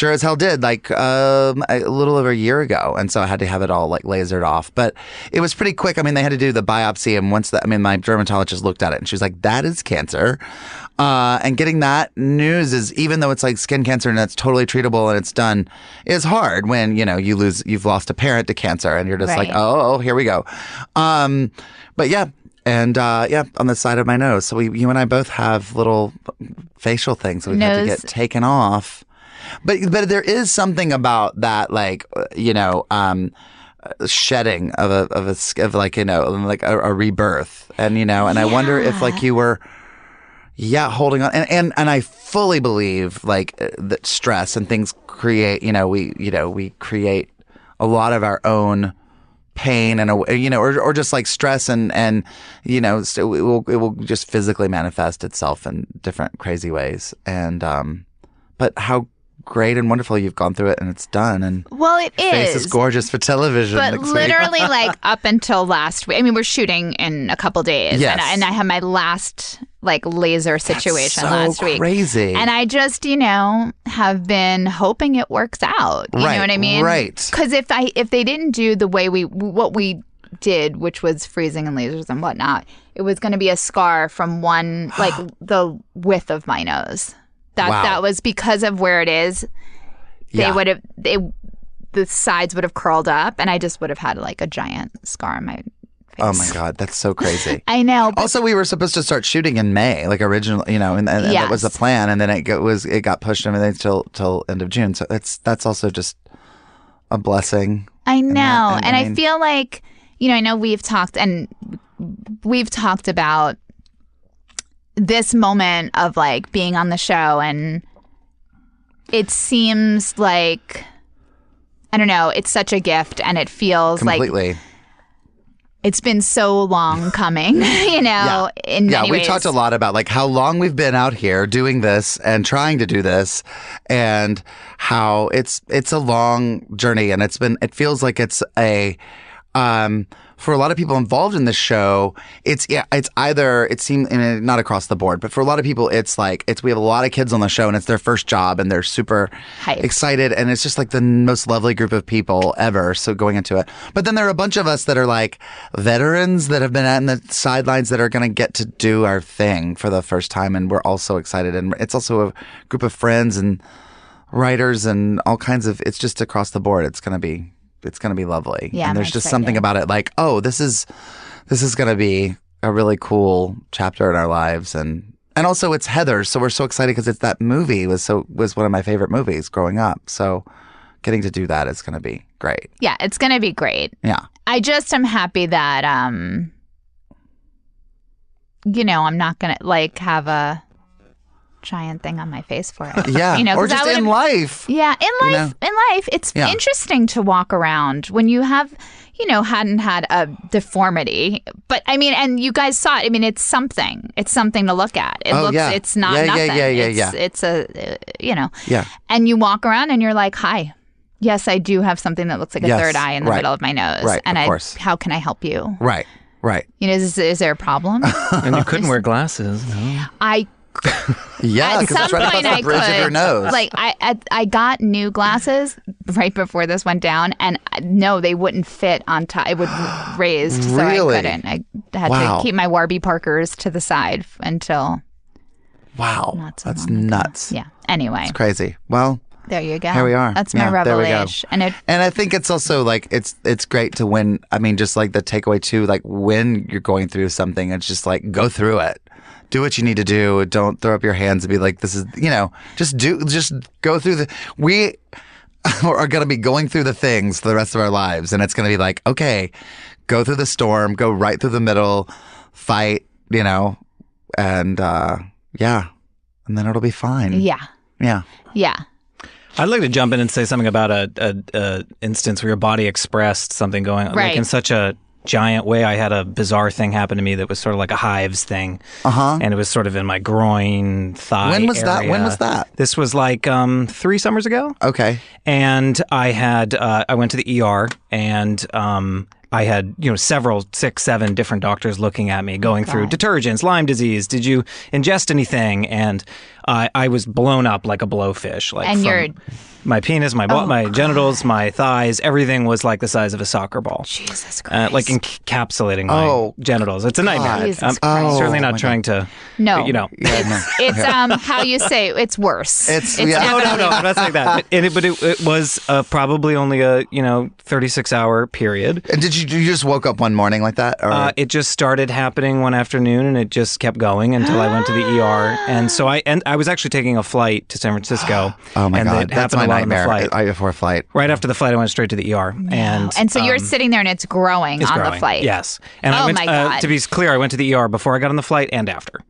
Speaker 2: as hell did, a little over a year ago. And so I had to have it all lasered off. But it was pretty quick. They had to do the biopsy. And once my dermatologist looked at it and she was like, that is cancer. And getting that news is, even though it's skin cancer and it's totally treatable and it's done, is hard when, you've lost a parent to cancer and you're just oh, here we go. But yeah. And on the side of my nose. So you and I both have little facial things that we've had to get taken off. But there is something about that, shedding of a rebirth. And, and I wonder if you were... holding on. And I fully believe like that stress and things create, we create a lot of our own pain and or just like stress and so it will just physically manifest itself in different crazy ways. And but how great and wonderful you've gone through it and it's done. And
Speaker 1: it
Speaker 2: face is gorgeous for television.
Speaker 1: But literally like up until last week, I mean, we're shooting in a couple days.
Speaker 2: Yes.
Speaker 1: And I had my last like laser situation last week.
Speaker 2: Crazy.
Speaker 1: And I just, have been hoping it works out. You know what I mean?
Speaker 2: Right.
Speaker 1: Because if they didn't do the way what we did, which was freezing and lasers and whatnot, it was going to be a scar from one, like the width of my nose. That was because of where it is. They would have, the sides would have curled up, and I just would have had like a giant scar on my face.
Speaker 2: Oh my God, that's so crazy.
Speaker 1: I know.
Speaker 2: Also, we were supposed to start shooting in May, like originally, and that was the plan, and then it got pushed everything till end of June. So that's also just a blessing.
Speaker 1: I know, and I feel like I know we've talked about this moment of like being on the show, and it seems like, I don't know, it's such a gift, and it feels
Speaker 2: completely.
Speaker 1: Like it's been so long coming, in many ways.
Speaker 2: We talked a lot about like how long we've been out here doing this and trying to do this, and how it's a long journey, and it feels like it's a for a lot of people involved in the show, it seems not across the board, but for a lot of people, we have a lot of kids on the show and it's their first job and they're super excited, and it's just like the most lovely group of people ever. So going into it, but then there are a bunch of us that are like veterans that have been on the sidelines that are going to get to do our thing for the first time, and we're all so excited. And it's also a group of friends and writers and all kinds of. It's just across the board. It's going to be lovely.
Speaker 1: Yeah,
Speaker 2: and there's just something about it like, oh, this is going to be a really cool chapter in our lives. And also it's Heather. So we're so excited because it's that movie was one of my favorite movies growing up. So getting to do that is going to be great.
Speaker 1: Yeah, it's going to be great.
Speaker 2: Yeah.
Speaker 1: I just am happy that, I'm not going to like have a giant thing on my face for it.
Speaker 2: Yeah. Or just in life.
Speaker 1: Yeah. In life, it's interesting to walk around when you have, hadn't had a deformity. But I mean, and you guys saw it. I mean, it's something. It's something to look at. It's not nothing. It's a,
Speaker 2: Yeah.
Speaker 1: And you walk around and you're like, hi. Yes, I do have something that looks like a third eye in the middle of my nose.
Speaker 2: Right.
Speaker 1: And
Speaker 2: of course.
Speaker 1: how can I help you?
Speaker 2: Right.
Speaker 1: Is there a problem?
Speaker 3: And you couldn't wear glasses. No.
Speaker 2: Yeah, because it's right across the bridge of your nose.
Speaker 1: Like I got new glasses right before this went down, and no, they wouldn't fit on top. It would raised, so
Speaker 2: really?
Speaker 1: I couldn't. I had to keep my Warby Parkers to the side until.
Speaker 2: Wow, that's nuts.
Speaker 1: Yeah. Anyway,
Speaker 2: it's crazy. Well,
Speaker 1: there you go.
Speaker 2: Here we are.
Speaker 1: That's my revelation.
Speaker 2: And I think it's also like it's great to when. I mean, just like the takeaway too. Like when you're going through something, it's just like go through it. Do what you need to do. Don't throw up your hands and be like, this is, just go through we are going to be going through the things for the rest of our lives. And it's going to be like, okay, go through the storm, go right through the middle, fight, and and then it'll be fine.
Speaker 1: Yeah.
Speaker 2: Yeah.
Speaker 1: Yeah.
Speaker 3: I'd like to jump in and say something about a instance where your body expressed something going on, like in such a giant way. I had a bizarre thing happen to me that was sort of like a hives thing. And it was sort of in my groin, thigh
Speaker 2: When was
Speaker 3: area.
Speaker 2: When was that?
Speaker 3: This was like 3 summers ago.
Speaker 2: Okay.
Speaker 3: And I had, I went to the ER and I had, 6, 7 different doctors looking at me, going through detergents, Lyme disease. Did you ingest anything? And I was blown up like a blowfish. Like, and my penis, my genitals, my thighs, everything was like the size of a soccer ball.
Speaker 1: Jesus Christ.
Speaker 3: Like encapsulating my genitals. It's a nightmare. I'm certainly not trying to,
Speaker 1: No.
Speaker 2: It's
Speaker 1: how you say it's worse.
Speaker 2: No,
Speaker 3: I'm not saying that. But it was probably only a 36-hour period.
Speaker 2: And did you just woke up one morning like that? Or?
Speaker 3: It just started happening one afternoon, and it just kept going until I went to the ER. And so I was actually taking a flight to San Francisco.
Speaker 2: Oh my God,
Speaker 3: that's my nightmare.
Speaker 2: Before a flight.
Speaker 3: Right after the flight, I went straight to the ER.
Speaker 1: And so you're sitting there and it's growing on the flight.
Speaker 3: Yes. And I went,
Speaker 1: my God.
Speaker 3: To be clear, I went to the ER before I got on the flight and after.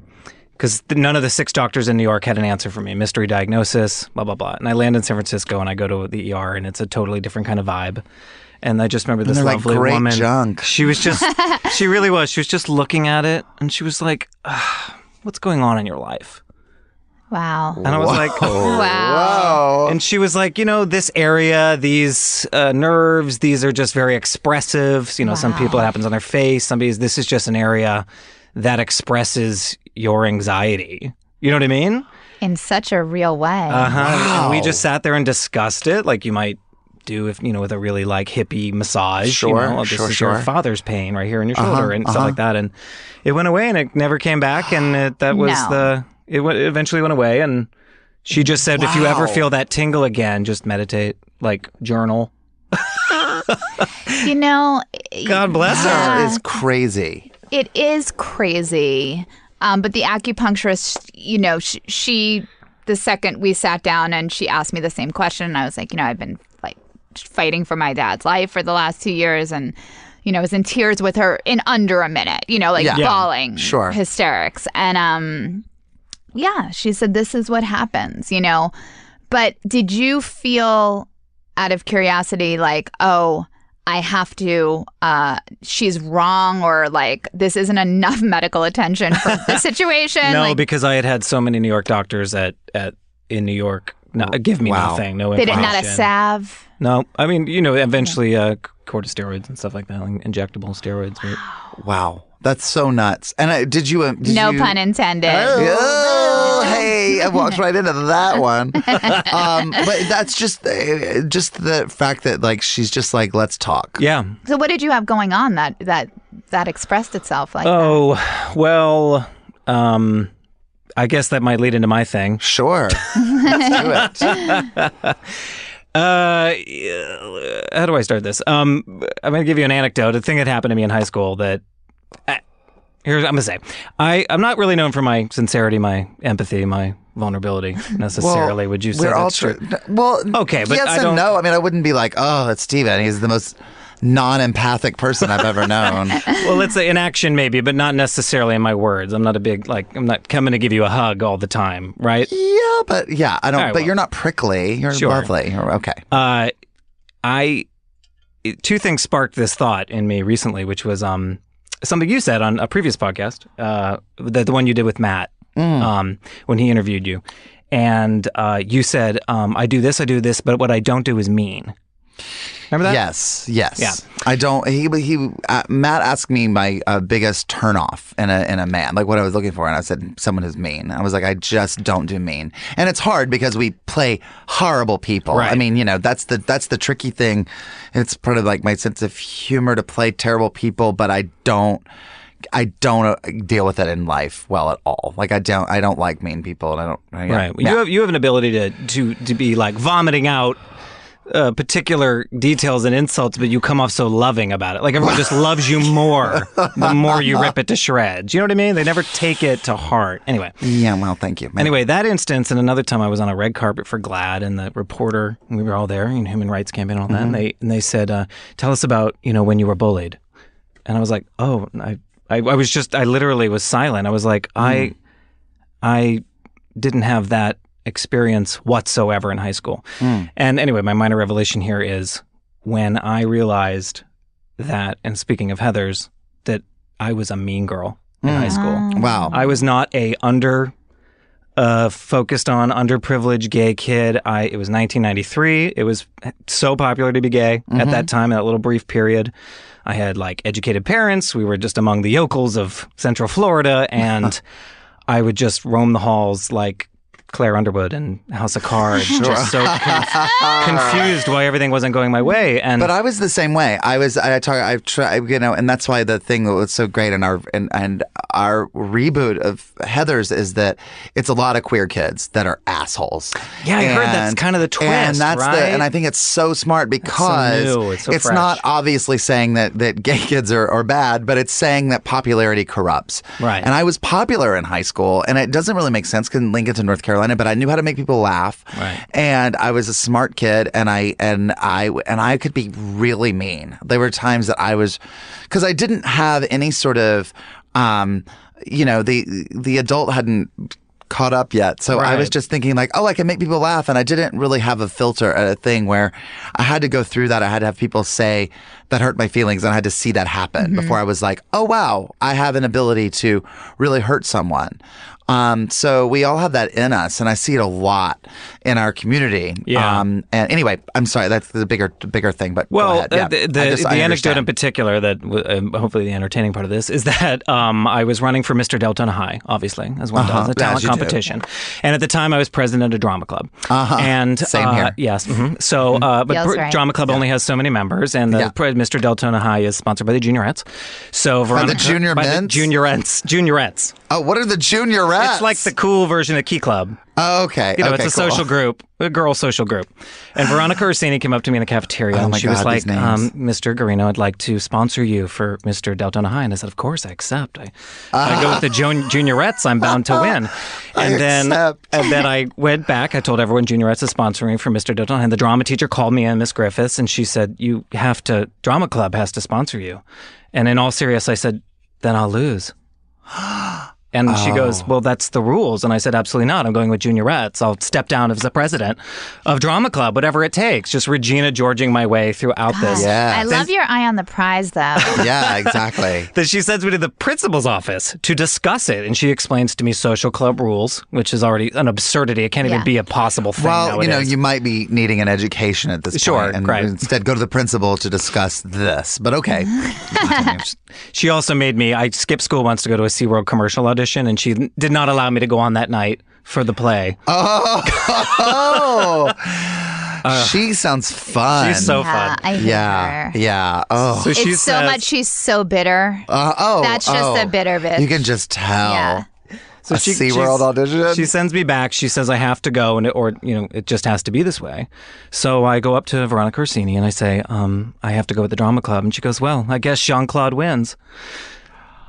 Speaker 3: because none of the 6 doctors in New York had an answer for me. Mystery diagnosis, blah, blah, blah. And I land in San Francisco and I go to the ER and it's a totally different kind of vibe. And I just remember this lovely
Speaker 2: great
Speaker 3: woman.
Speaker 2: Junk.
Speaker 3: She was just, she really was. She was just looking at it and she was like, what's going on in your life?
Speaker 1: Wow.
Speaker 3: And I was like,
Speaker 1: wow.
Speaker 3: And she was like, this area, these nerves, these are just very expressive. Some people it happens on their face. This is just an area that expresses your anxiety. You know what I mean?
Speaker 1: In such a real way.
Speaker 3: Wow. And we just sat there and discussed it like you might do if, with a really like hippie massage.
Speaker 2: Sure,
Speaker 3: this is your father's pain right here in your shoulder and stuff like that. And it went away and it never came back. And it eventually went away. And she just said, if you ever feel that tingle again, just meditate, like journal.
Speaker 2: God bless her. That is crazy.
Speaker 1: It is crazy. But the acupuncturist, she, the second we sat down and she asked me the same question, and I was like, I've been like fighting for my dad's life for the last 2 years. And, I was in tears with her in under a minute, bawling, hysterics. And, she said, this is what happens, But did you feel, out of curiosity, like, oh, I have to, she's wrong, or like, this isn't enough medical attention for the situation?
Speaker 3: No, because I had so many New York doctors in New York give me nothing, no information.
Speaker 1: They didn't have a salve?
Speaker 3: No, I mean, eventually corticosteroids and stuff like that, like injectable steroids.
Speaker 2: Right? Wow. That's so nuts. And did you...
Speaker 1: no pun intended.
Speaker 2: Oh, hey, I walked right into that one. But that's just the fact that like she's just like, let's talk.
Speaker 3: Yeah.
Speaker 1: So what did you have going on that expressed itself like that?
Speaker 3: Oh, well, I guess that might lead into my thing.
Speaker 2: Sure. Let's do it.
Speaker 3: How do I start this? I'm going to give you an anecdote. A thing that happened to me in high school that... I'm going to say, I'm not really known for my sincerity, my empathy, my vulnerability necessarily. Would you say that's true?
Speaker 2: Well,
Speaker 3: okay, but
Speaker 2: yes and no. I mean, I wouldn't be like, oh, that's Steven. He's the most non-empathic person I've ever known.
Speaker 3: Well, let's say in action maybe, but not necessarily in my words. I'm not a big, I'm not coming to give you a hug all the time, right?
Speaker 2: Yeah, but I don't, but you're not prickly. You're lovely. You're okay.
Speaker 3: Two things sparked this thought in me recently, which was, something you said on a previous podcast, the one you did with Matt, when he interviewed you. And you said, I do this, but what I don't do is mean. Remember that?
Speaker 2: Yes.
Speaker 3: Yeah.
Speaker 2: I don't. Matt asked me my biggest turnoff in a man, like what I was looking for, and I said someone who's mean. I was like, I just don't do mean, and it's hard because we play horrible people.
Speaker 3: Right.
Speaker 2: I mean, that's the tricky thing. It's part of like my sense of humor to play terrible people, but I don't deal with it in life well at all. Like I don't like mean people, and I don't.
Speaker 3: Right. You have an ability to be like vomiting out particular details and insults, but you come off so loving about it. Like everyone just loves you more the more you rip it to shreds. You know what I mean? They never take it to heart. Anyway.
Speaker 2: Yeah, well, thank you.
Speaker 3: Anyway, that instance, and another time I was on a red carpet for GLAAD, and the reporter, we were all there, Human Rights Campaign and all that, and they said, tell us about, when you were bullied. And I was like, oh, I literally was silent. I was like, I didn't have that experience whatsoever in high school. And anyway, my minor revelation here is when I realized that, and speaking of Heather's, that I was a mean girl in high school.
Speaker 2: Wow.
Speaker 3: I was not a focused on underprivileged gay kid. It was 1993. It was so popular to be gay at that time, in that little brief period. I had like educated parents. We were just among the yokels of Central Florida, and I would just roam the halls like Claire Underwood and House of Cards, just so confused why everything wasn't going my way.
Speaker 2: But I was the same way. And that's why the thing that was so great in our reboot of Heather's is that it's a lot of queer kids that are assholes.
Speaker 3: Yeah, I heard that's kind of the twist,
Speaker 2: and that's
Speaker 3: right?
Speaker 2: And I think it's so smart because
Speaker 3: it's fresh.
Speaker 2: Not obviously saying that gay kids are bad, but it's saying that popularity corrupts.
Speaker 3: Right.
Speaker 2: And I was popular in high school, and it doesn't really make sense because Lincoln's in North Carolina, but I knew how to make people laugh.
Speaker 3: Right.
Speaker 2: And I was a smart kid, and I could be really mean. There were times that because I didn't have any sort of the adult hadn't caught up yet. So I was just thinking like, I can make people laugh. And I didn't really have a filter at a thing where I had to go through that. I had to have people say that hurt my feelings, and I had to see that happen before I was like, oh, wow, I have an ability to really hurt someone. So we all have that in us, and I see it a lot in our community.
Speaker 3: Yeah.
Speaker 2: And anyway, I'm sorry, that's the bigger thing. But go ahead. Yeah.
Speaker 3: The anecdote in particular that hopefully the entertaining part of this is that I was running for Mr. Deltona High, obviously, as one does, a talent competition. And at the time, I was president of Drama Club. And
Speaker 2: same here.
Speaker 3: Yes. So, but Drama Club only has so many members, and Mr. Deltona High is sponsored by the Juniorettes. So Veronica,
Speaker 2: by the Junior Mints?
Speaker 3: Juniorettes.
Speaker 2: Oh, what are the Juniorettes?
Speaker 3: It's like the cool version of Key Club.
Speaker 2: Oh, okay.
Speaker 3: It's a social group, a girl social group. And Veronica Orsini came up to me in the cafeteria and she was like, Mr. Garino, I'd like to sponsor you for Mr. Deltona High. And I said, of course, I accept. I go with the Juniorettes. I'm bound to win. And then I went back. I told everyone Juniorettes is sponsoring for Mr. Deltona High. And the drama teacher called me in, Miss Griffiths, and she said, Drama Club has to sponsor you. And in all seriousness, I said, then I'll lose. And she goes, well, that's the rules. And I said, absolutely not. I'm going with Juniorettes. I'll step down as the president of Drama Club, whatever it takes. Just Regina Georging my way throughout this.
Speaker 2: Yeah.
Speaker 1: I love your eye on the prize, though.
Speaker 2: Yeah, exactly.
Speaker 3: Then she sends me to the principal's office to discuss it. And she explains to me social club rules, which is already an absurdity. It can't even be a possible thing nowadays.
Speaker 2: You might be needing an education at this point. And instead go to the principal to discuss this. But okay.
Speaker 3: She also made me, I skipped school once to go to a SeaWorld commercial audition, and she did not allow me to go on that night for the play.
Speaker 2: She sounds fun.
Speaker 3: She's so fun.
Speaker 1: I hate her.
Speaker 2: Yeah. Oh.
Speaker 3: So
Speaker 1: it's so much. She's so bitter. That's just a bitter bitch.
Speaker 2: You can just tell.
Speaker 1: Yeah.
Speaker 3: So
Speaker 2: SeaWorld audition?
Speaker 3: She sends me back. She says I have to go, or it just has to be this way. So I go up to Veronica Orsini and I say, I have to go with the Drama Club. And she goes, well, I guess Jean-Claude wins.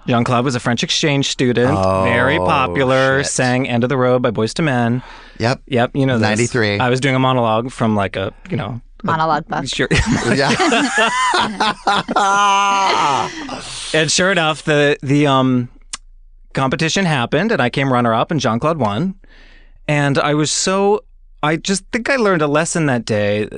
Speaker 3: Jean-Claude was a French exchange student, very popular, sang End of the Road by Boyz II Men.
Speaker 2: Yep.
Speaker 3: You know this.
Speaker 2: 93.
Speaker 3: I was doing a monologue from like a,
Speaker 1: monologue buff.
Speaker 3: Sure.
Speaker 2: Yeah.
Speaker 3: And sure enough, the competition happened, and I came runner-up, and Jean-Claude won. And I just think I learned a lesson that day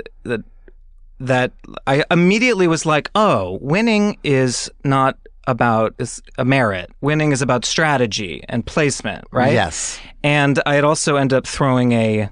Speaker 3: that I immediately was like, winning is not about a merit. Winning is about strategy and placement, right?
Speaker 2: Yes.
Speaker 3: And I had also ended up throwing a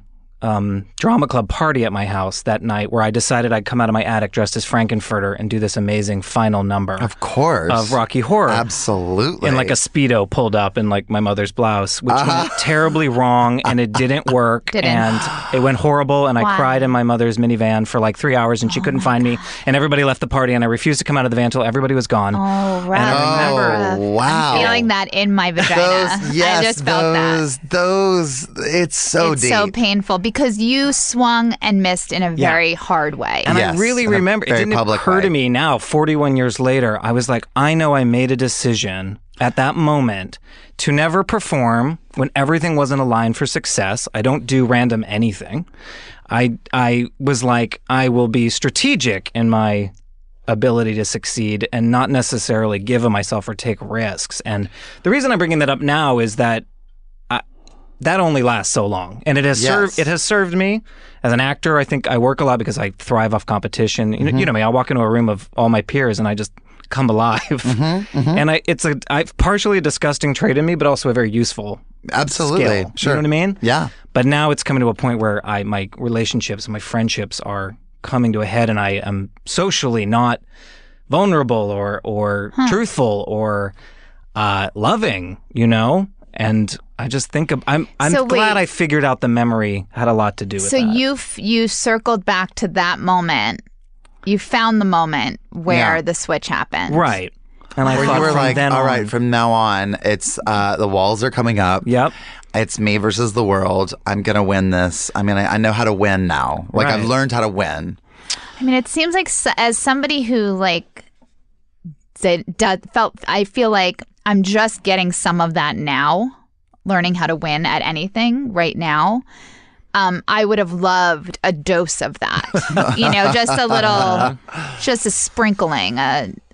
Speaker 3: drama club party at my house that night where I decided I'd come out of my attic dressed as Frankenfurter and do this amazing final number.
Speaker 2: Of course.
Speaker 3: Of Rocky Horror.
Speaker 2: Absolutely.
Speaker 3: In like a Speedo pulled up in like my mother's blouse, which went terribly wrong, and it didn't work. And it went horrible, and I cried in my mother's minivan for like 3 hours, and she couldn't find me, and everybody left the party, and I refused to come out of the van until everybody was gone.
Speaker 1: Oh, right.
Speaker 3: And I remember,
Speaker 2: wow.
Speaker 1: I'm feeling that in my vagina. I just felt that.
Speaker 2: It's so deep.
Speaker 1: It's so painful because you swung and missed in a very hard way.
Speaker 3: And I really remember, it didn't occur to me now, 41 years later, I was like, I know I made a decision at that moment to never perform when everything wasn't aligned for success. I don't do random anything. I was like, I will be strategic in my ability to succeed and not necessarily give of myself or take risks. And the reason I'm bringing that up now is that that only lasts so long, and it has served me as an actor. I think I work a lot because I thrive off competition. You know me. I walk into a room of all my peers, and I just come alive. And it's partially a disgusting trait in me, but also a very useful skill.
Speaker 2: Sure.
Speaker 3: You know what I mean?
Speaker 2: Yeah.
Speaker 3: But now it's coming to a point where my relationships, my friendships are coming to a head, and I am socially not vulnerable or truthful or loving. And I just think I'm glad I figured out the memory had a lot to do with that.
Speaker 1: So you circled back to that moment. You found the moment where the switch happened.
Speaker 3: Right. And I thought
Speaker 2: you were
Speaker 3: from
Speaker 2: like,
Speaker 3: then
Speaker 2: all
Speaker 3: on,
Speaker 2: right, from now on, it's the walls are coming up.
Speaker 3: Yep.
Speaker 2: It's me versus the world. I'm going to win this. I mean, I know how to win now. Like, I've learned how to win.
Speaker 1: I mean, it seems like as somebody who I feel like I'm just getting some of that now, learning how to win at anything right now. I would have loved a dose of that, just a little, just a sprinkling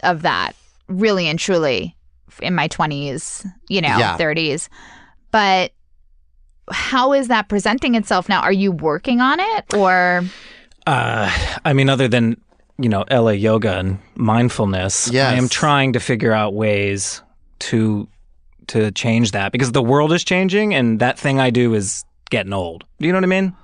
Speaker 1: of that, really and truly in my 20s, 30s. But how is that presenting itself now? Are you working on it, or?
Speaker 3: Other than, LA yoga and mindfulness,
Speaker 2: yes.
Speaker 3: I am trying to figure out ways to change that, because the world is changing and that thing I do is getting old. Do you know what I mean?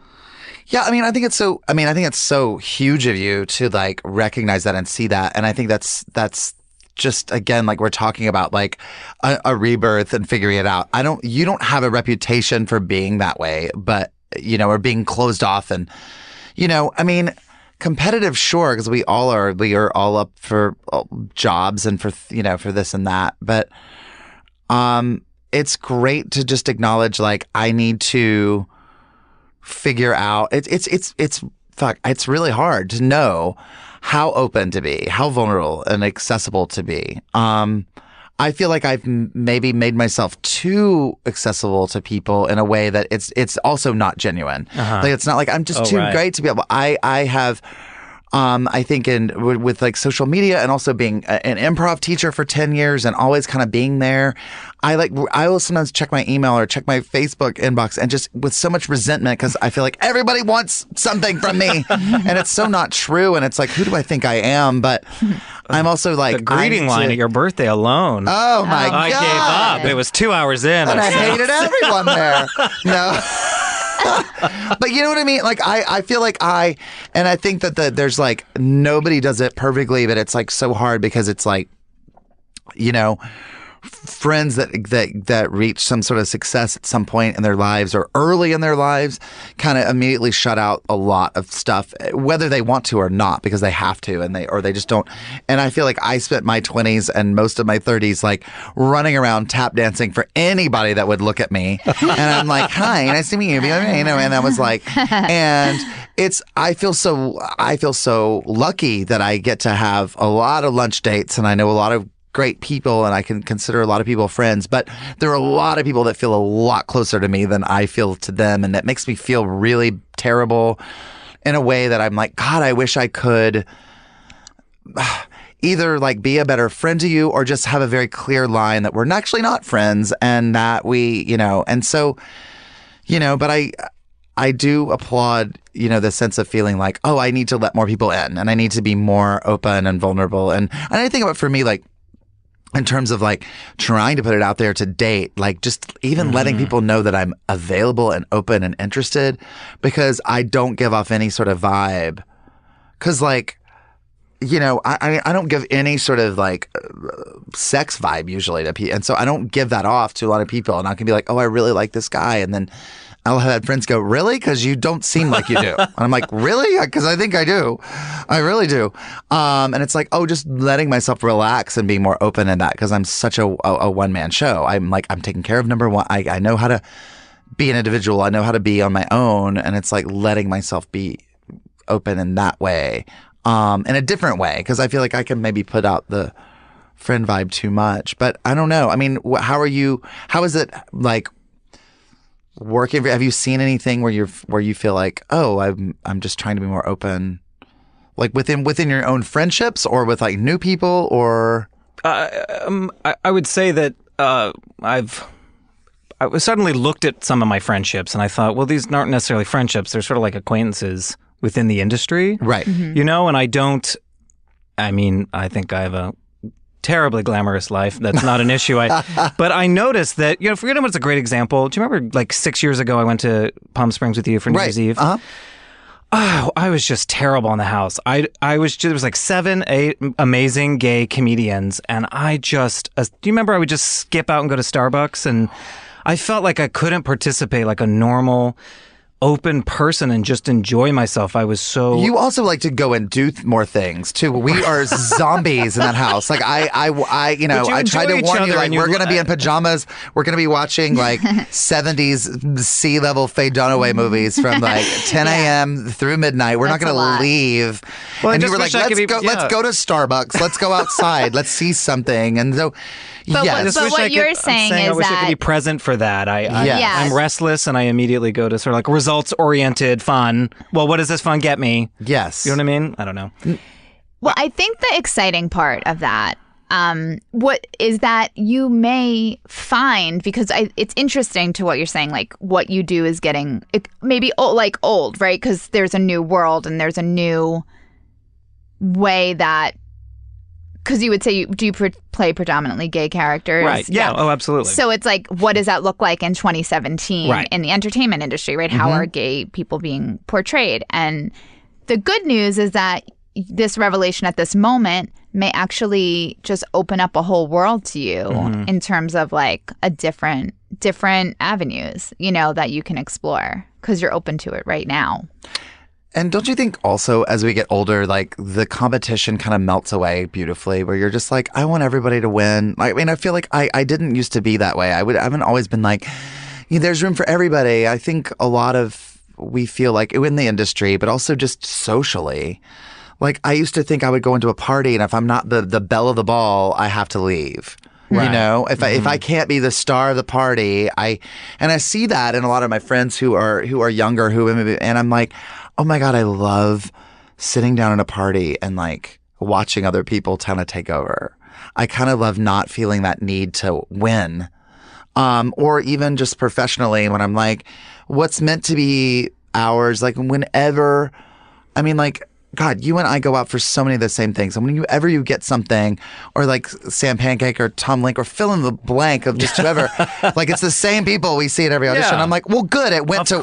Speaker 2: Yeah, I think it's so huge of you to like recognize that and see that. And I think that's just, again, like we're talking about like a rebirth and figuring it out. You don't have a reputation for being that way, but, or being closed off and, competitive, sure, because we are all up for jobs and for, for this and that. But, it's great to just acknowledge, like, I need to figure out, it's really hard to know how open to be, how vulnerable and accessible to be. I feel like I've maybe made myself too accessible to people in a way that it's also not genuine. Like, it's not like I'm just too great to be able. I have. I think with like social media and also being an improv teacher for 10 years and always kind of being there, I will sometimes check my email or check my Facebook inbox and just with so much resentment because I feel like everybody wants something from me and it's so not true. And it's like, who do I think I am? But I'm also like,
Speaker 3: the greeting line at your birthday alone.
Speaker 2: Oh my God.
Speaker 3: I gave up. It was 2 hours in.
Speaker 2: And I hated everyone there. No. But you know what I mean? Like, I feel like and I think that there's like, nobody does it perfectly, but it's like so hard because it's like, friends that reach some sort of success at some point in their lives or early in their lives kind of immediately shut out a lot of stuff, whether they want to or not, because they have to and they just don't. And I feel like I spent my 20s and most of my 30s like running around tap dancing for anybody that would look at me. And I'm like, hi, nice to meet you. And I was like, and I feel so lucky that I get to have a lot of lunch dates and I know a lot of great people and I can consider a lot of people friends, but there are a lot of people that feel a lot closer to me than I feel to them, and that makes me feel really terrible in a way that I'm like, God, I wish I could either like be a better friend to you or just have a very clear line that we're actually not friends and that we, and so, but I do applaud, the sense of feeling like, oh, I need to let more people in and I need to be more open and vulnerable. And I think about, for me, like, in terms of like trying to put it out there to date, like just even letting people know that I'm available and open and interested, because I don't give off any sort of vibe. Cause like, I don't give any sort of like sex vibe usually to people. And so I don't give that off to a lot of people. And I can be like, oh, I really like this guy. And then I'll have had friends go, really? Because you don't seem like you do. And I'm like, really? Because I think I do. I really do. And it's like, oh, just letting myself relax and be more open in that, because I'm such a one-man show. I'm taking care of number one. I know how to be an individual. I know how to be on my own. And it's like letting myself be open in that way, in a different way, because I feel like I can maybe put out the friend vibe too much. But I don't know. I mean, how is it like working? Have you seen anything where you feel like, oh, I'm just trying to be more open, like within your own friendships or with like new people? Or
Speaker 3: I would say that I suddenly looked at some of my friendships and I thought, well, these aren't necessarily friendships. They're sort of like acquaintances within the industry,
Speaker 2: right?
Speaker 3: And I think I have a terribly glamorous life. That's not an issue. But I noticed that, Freedom was a great example. Do you remember like 6 years ago, I went to Palm Springs with you for New Year's Eve?
Speaker 2: Uh-huh.
Speaker 3: Oh, I was just terrible in the house. There was like 7, 8 amazing gay comedians. And do you remember I would just skip out and go to Starbucks? And I felt like I couldn't participate like a normal open person and just enjoy myself. I was so...
Speaker 2: You also like to go and do more things too. We are zombies in that house. Like I tried to warn you, like, we're going to be in pajamas. We're going to be watching like 70s sea-level Faye Dunaway movies from like 10 a.m. through midnight. We're not going to leave.
Speaker 3: Well,
Speaker 2: and you were like, let's go to Starbucks. Let's go outside. Let's see something. And so...
Speaker 1: But what you're saying is
Speaker 3: I wish I could be present for that. I'm restless and I immediately go to sort of like results-oriented fun. Well, what does this fun get me?
Speaker 2: Yes.
Speaker 3: You know what I mean? I don't know.
Speaker 1: Well, I think the exciting part of that what is that you may find, because it's interesting to what you're saying, like what you do is getting maybe old, right? Because there's a new world and there's a new way that, because you would say, do you play predominantly gay characters?
Speaker 3: Right. Yeah. Oh, absolutely.
Speaker 1: So it's like, what does that look like in 2017 in the entertainment industry, right? How are gay people being portrayed? And the good news is that this revelation at this moment may actually just open up a whole world to you in terms of like a different avenues, that you can explore because you're open to it right now.
Speaker 2: And don't you think also as we get older, like the competition kind of melts away beautifully, where you're just like, I want everybody to win. I mean, I feel like I didn't used to be that way. I haven't always been like, there's room for everybody. I think a lot of we feel like in the industry, but also just socially. Like I used to think I would go into a party and if I'm not the belle of the ball, I have to leave. Right. If I can't be the star of the party, I see that in a lot of my friends who are younger, and I'm like, oh my God, I love sitting down at a party and like watching other people kind of take over. I kind of love not feeling that need to win. Or even just professionally when I'm like, what's meant to be ours, like whenever, I mean, like, God, you and I go out for so many of the same things. And whenever you get something, or like Sam Pancake or Tom Link, or fill in the blank of just whoever, like it's the same people we see at every audition. Yeah. I'm like, well, good. It went to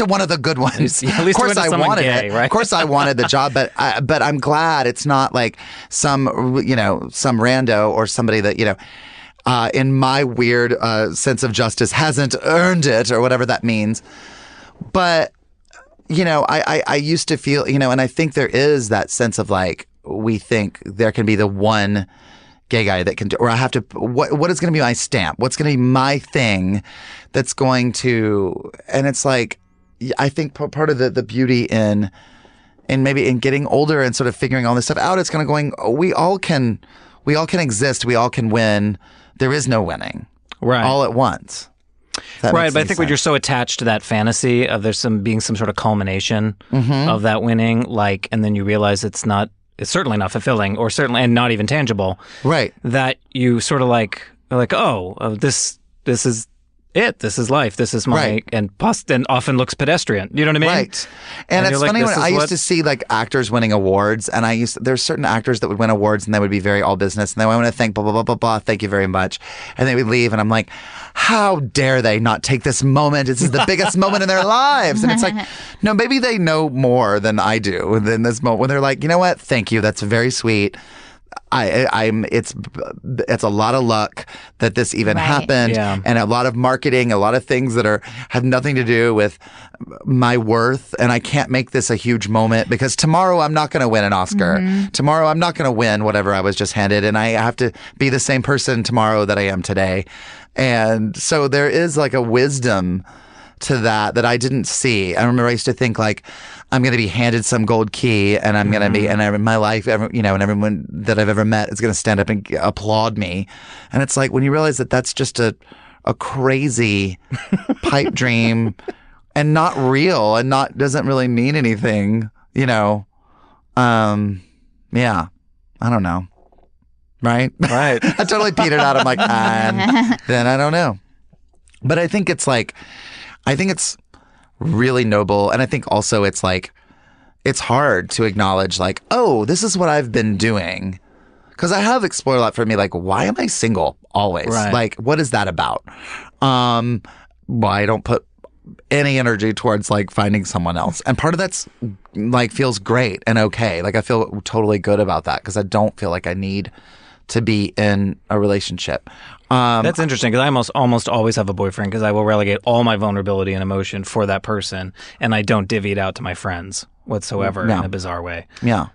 Speaker 2: one of the good ones.
Speaker 3: At least
Speaker 2: of course, I wanted
Speaker 3: gay,
Speaker 2: it.
Speaker 3: Right?
Speaker 2: Of course, I wanted the job, but I'm glad it's not like some rando or somebody that in my weird sense of justice hasn't earned it or whatever that means, but. I used to feel, and I think there is that sense of like, we think there can be the one gay guy that can do, or I have to, what is going to be my stamp? What's going to be my thing that's going to, and it's like, I think part of the beauty in maybe in getting older and sort of figuring all this stuff out, it's kind of going, we all can exist. We all can win. There is no winning.
Speaker 3: Right.
Speaker 2: All at once.
Speaker 3: Right, but I think when you're so attached to that fantasy of there's being some sort of culmination of that winning, like, and then you realize it's certainly not fulfilling, or certainly, and not even tangible.
Speaker 2: Right.
Speaker 3: That you sort of like, this is it. This is life. This is my,
Speaker 2: right.
Speaker 3: and often looks pedestrian. You know what I mean?
Speaker 2: Right. And it's funny when I used to see like actors winning awards, and there's certain actors that would win awards and they would be very all business, and they want to thank blah, blah, blah, blah, blah, thank you very much. And they would leave, and I'm like, how dare they not take this moment? This is the biggest moment in their lives. And it's like, no, maybe they know more than I do in this moment when they're like, you know what? Thank you. That's very sweet. It's a lot of luck that this even happened, and a lot of marketing, a lot of things that have nothing to do with my worth, and I can't make this a huge moment because tomorrow I'm not going to win an Oscar. Tomorrow I'm not going to win whatever I was just handed, and I have to be the same person tomorrow that I am today. And so there is like a wisdom to that I didn't see. I remember I used to think like, I'm going to be handed some gold key, and I'm going to be, and my life, and everyone that I've ever met is going to stand up and applaud me. And it's like when you realize that that's just a crazy pipe dream, and not real, and doesn't really mean anything. Yeah, I don't know. Right. I totally petered out. I'm like, then I don't know. But I think it's really noble. And I think also it's like, it's hard to acknowledge like, oh, this is what I've been doing. Because I have explored a lot for me, like, why am I single always?
Speaker 3: Right.
Speaker 2: Like, what is that about? Well, I don't put any energy towards like finding someone else. And part of that's like feels great and okay. Like I feel totally good about that because I don't feel like I need to be in a relationship.
Speaker 3: That's interesting because I almost always have a boyfriend because I will relegate all my vulnerability and emotion for that person, and I don't divvy it out to my friends whatsoever in a bizarre way.
Speaker 2: Yeah.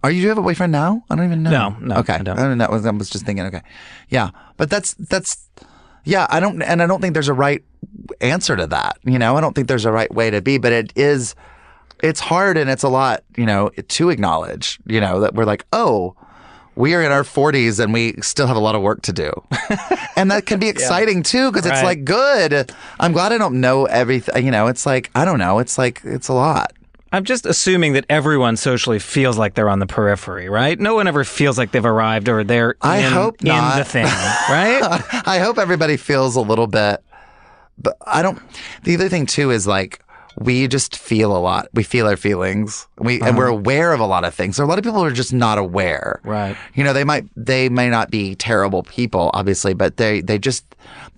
Speaker 2: Do you have a boyfriend now? I don't even know.
Speaker 3: No.
Speaker 2: Okay.
Speaker 3: I don't.
Speaker 2: I was just thinking, okay. Yeah. But that's I don't think there's a right answer to that. I don't think there's a right way to be, but it's hard and it's a lot, to acknowledge, that we're like, oh, we are in our 40s and we still have a lot of work to do. And that can be exciting too, because it's like, good. I'm glad I don't know everything. It's like, I don't know. It's like, it's a lot.
Speaker 3: I'm just assuming that everyone socially feels like they're on the periphery, right? No one ever feels like they've arrived or they're in the thing, right?
Speaker 2: I hope everybody feels a little bit, but I don't. The other thing too is like, we just feel a lot. We feel our feelings. And we're aware of a lot of things. So a lot of people are just not aware.
Speaker 3: Right.
Speaker 2: You know, they may not be terrible people, obviously, but they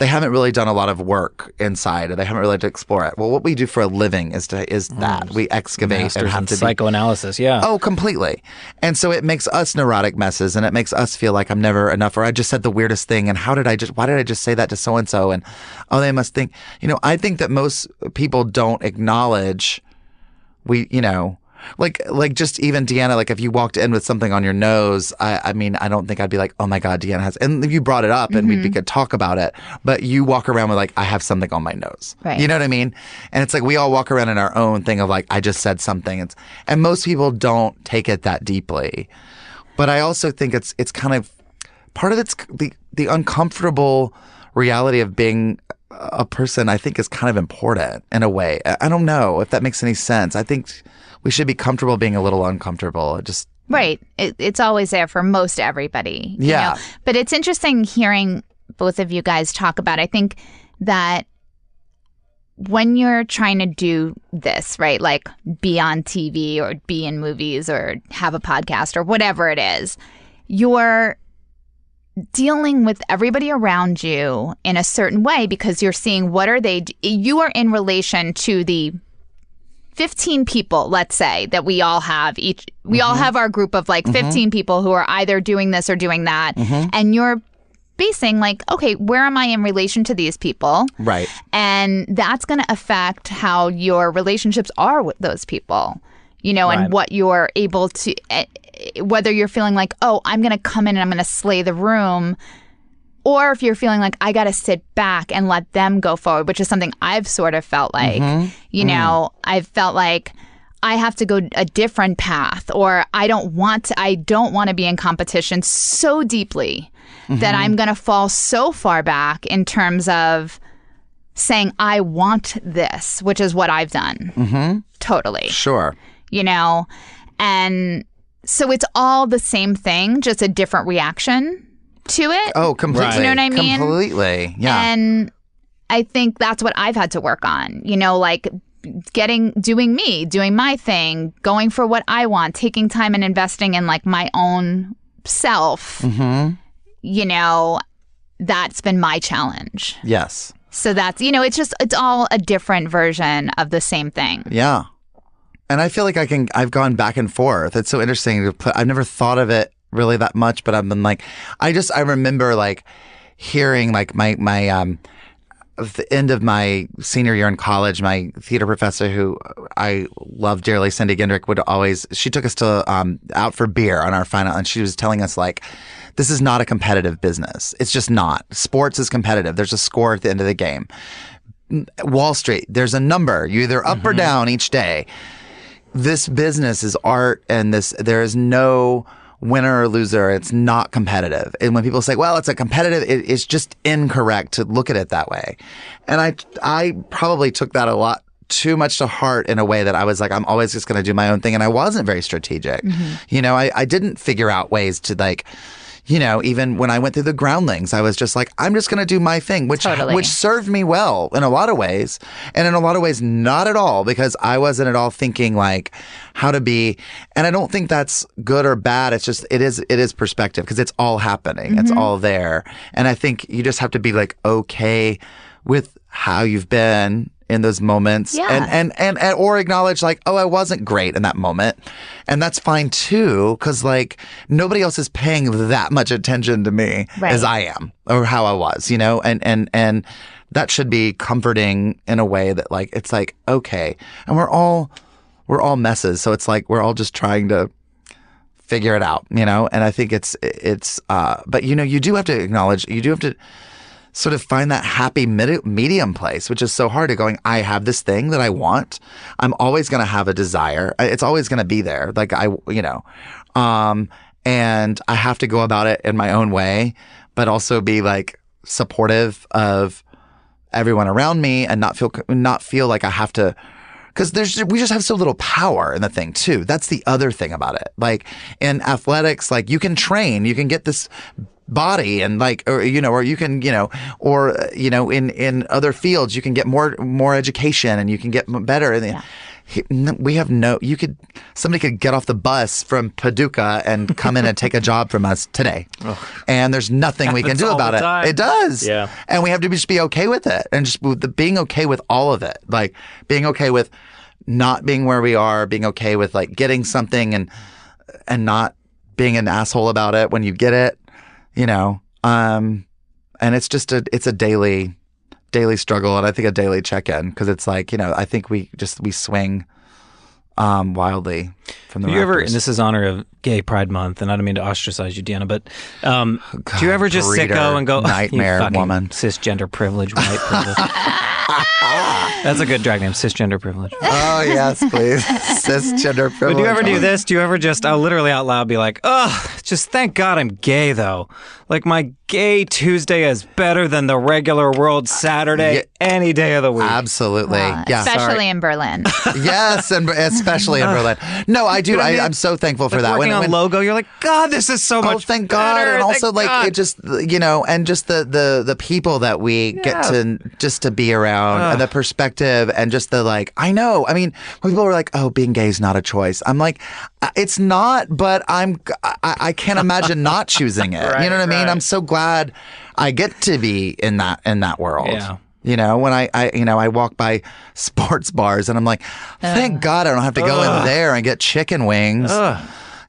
Speaker 2: haven't really done a lot of work inside, or they haven't really to explore it. Well, what we do for a living is that we excavate
Speaker 3: Masters
Speaker 2: and have
Speaker 3: in
Speaker 2: to
Speaker 3: psychoanalysis. Yeah.
Speaker 2: Oh, completely. And so it makes us neurotic messes, and it makes us feel like I'm never enough, or I just said the weirdest thing, and why did I just say that to so and so, and oh, they must think. You know, I think that most people don't acknowledge like just even Deanna, like if you walked in with something on your nose, I mean, I don't think I'd be like, oh my God, Deanna has, and you brought it up and we could talk about it, but you walk around with like, I have something on my nose.
Speaker 1: Right.
Speaker 2: You know what I mean? And it's like, we all walk around in our own thing of like, I just said something. And most people don't take it that deeply. But I also think it's kind of, part of it's the uncomfortable reality of being a person, I think is kind of important in a way. I don't know if that makes any sense. I think we should be comfortable being a little uncomfortable.
Speaker 1: Right. It's always there for most everybody.
Speaker 2: Yeah.
Speaker 1: You know? But it's interesting hearing both of you guys talk about it. I think that when you're trying to do this, right, like be on TV or be in movies or have a podcast or whatever it is, you're dealing with everybody around you in a certain way because you're seeing you are in relation to the 15 people, let's say, that we all have we all have our group of like 15 people who are either doing this or doing that. And you're basing like, okay, where am I in relation to these people?
Speaker 2: Right.
Speaker 1: And that's going to affect how your relationships are with those people, you know, and what you're able to, whether you're feeling like, oh, I'm going to come in and I'm going to slay the room. Or if you're feeling like I got to sit back and let them go forward, which is something I've sort of felt like, you know, I've felt like I have to go a different path, or I don't want to be in competition so deeply that I'm going to fall so far back in terms of saying I want this, which is what I've done. Totally.
Speaker 2: Sure.
Speaker 1: You know, and so it's all the same thing, just a different reaction to it.
Speaker 2: Oh, completely.
Speaker 1: You know what I mean?
Speaker 2: Completely. Yeah.
Speaker 1: And I think that's what I've had to work on, you know, like doing my thing, going for what I want, taking time and investing in like my own self. You know, that's been my challenge.
Speaker 2: Yes.
Speaker 1: So that's, you know, it's all a different version of the same thing.
Speaker 2: Yeah. And I feel like I've gone back and forth. It's so interesting I've never thought of it really that much, but I've been like, I remember like hearing like my at the end of my senior year in college, my theater professor, who I love dearly, Cindy Gendrick, she took us to out for beer on our final, and she was telling us like, this is not a competitive business. It's just not. Sports is competitive. There's a score at the end of the game. Wall Street, there's a number. You're either up or down each day. This business is art, and there is no winner or loser. It's not competitive. And when people say, well, it's a competitive, it's just incorrect to look at it that way. And I probably took that a lot too much to heart in a way that I was like, I'm always just going to do my own thing. And I wasn't very strategic. You know, I didn't figure out ways to like, you know, even when I went through the groundlings, I was just like, I'm just going to do my thing, which served me well in a lot of ways. And in a lot of ways, not at all, because I wasn't at all thinking like how to be. And I don't think that's good or bad. It's just, it is perspective, because it's all happening. It's all there. And I think you just have to be like, okay with how you've been in those moments, and or acknowledge like, oh, I wasn't great in that moment, and that's fine too, because like nobody else is paying that much attention to me as I am, or how I was, you know, and that should be comforting in a way that like it's like, okay, and we're all messes, so it's like we're all just trying to figure it out, you know. And I think it's but you know, you do have to acknowledge, you do have to sort of find that happy medium place, which is so hard to going, I have this thing that I want. I'm always going to have a desire. It's always going to be there. Like you know, and I have to go about it in my own way, but also be like supportive of everyone around me, and not feel like I have to, because we just have so little power in the thing too. That's the other thing about it. Like in athletics, like you can train, you can get this body and like, or you can, in other fields, you can get more education and you can get better. And we have somebody could get off the bus from Paducah and come in and take a job from us today. And there's nothing we can do about it. It does.
Speaker 3: Yeah.
Speaker 2: And we have to just be okay with it. And just being okay with all of it. Like being okay with not being where we are, being okay with like getting something and not being an asshole about it when you get it, and it's just it's a daily struggle, and I think a daily check-in, because it's like, I think we swing wildly from the
Speaker 3: Do you ever,
Speaker 2: rafters.
Speaker 3: and this is honor of Gay Pride Month, and I don't mean to ostracize you, Deanna, but do you ever just sicko and go,
Speaker 2: nightmare
Speaker 3: you
Speaker 2: woman,
Speaker 3: cisgender privilege, white privilege? That's a good drag name, cisgender privilege.
Speaker 2: Oh, yes, please. Cisgender privilege.
Speaker 3: But do you ever do this? Do you ever just, I'll literally out loud be like, just thank God I'm gay, though. Like, my gay Tuesday is better than the regular world Saturday any day of the week.
Speaker 2: Absolutely. Yeah.
Speaker 1: Especially in Berlin.
Speaker 2: Yes, and especially in Berlin. No, I do. I'm so thankful for that.
Speaker 3: Working on logo, you're like, God, this is so much
Speaker 2: thank God.
Speaker 3: better.
Speaker 2: And also, like, it just, and just the people that we get to be around and the perspective and just the, like, I know. I mean, when people are like, oh, being gay is not a choice. I'm like, it's not, but I can't imagine not choosing it. You know what I mean? I'm so glad I get to be in that world.
Speaker 3: Yeah.
Speaker 2: When I walk by sports bars and I'm like, thank God I don't have to go in there and get chicken wings.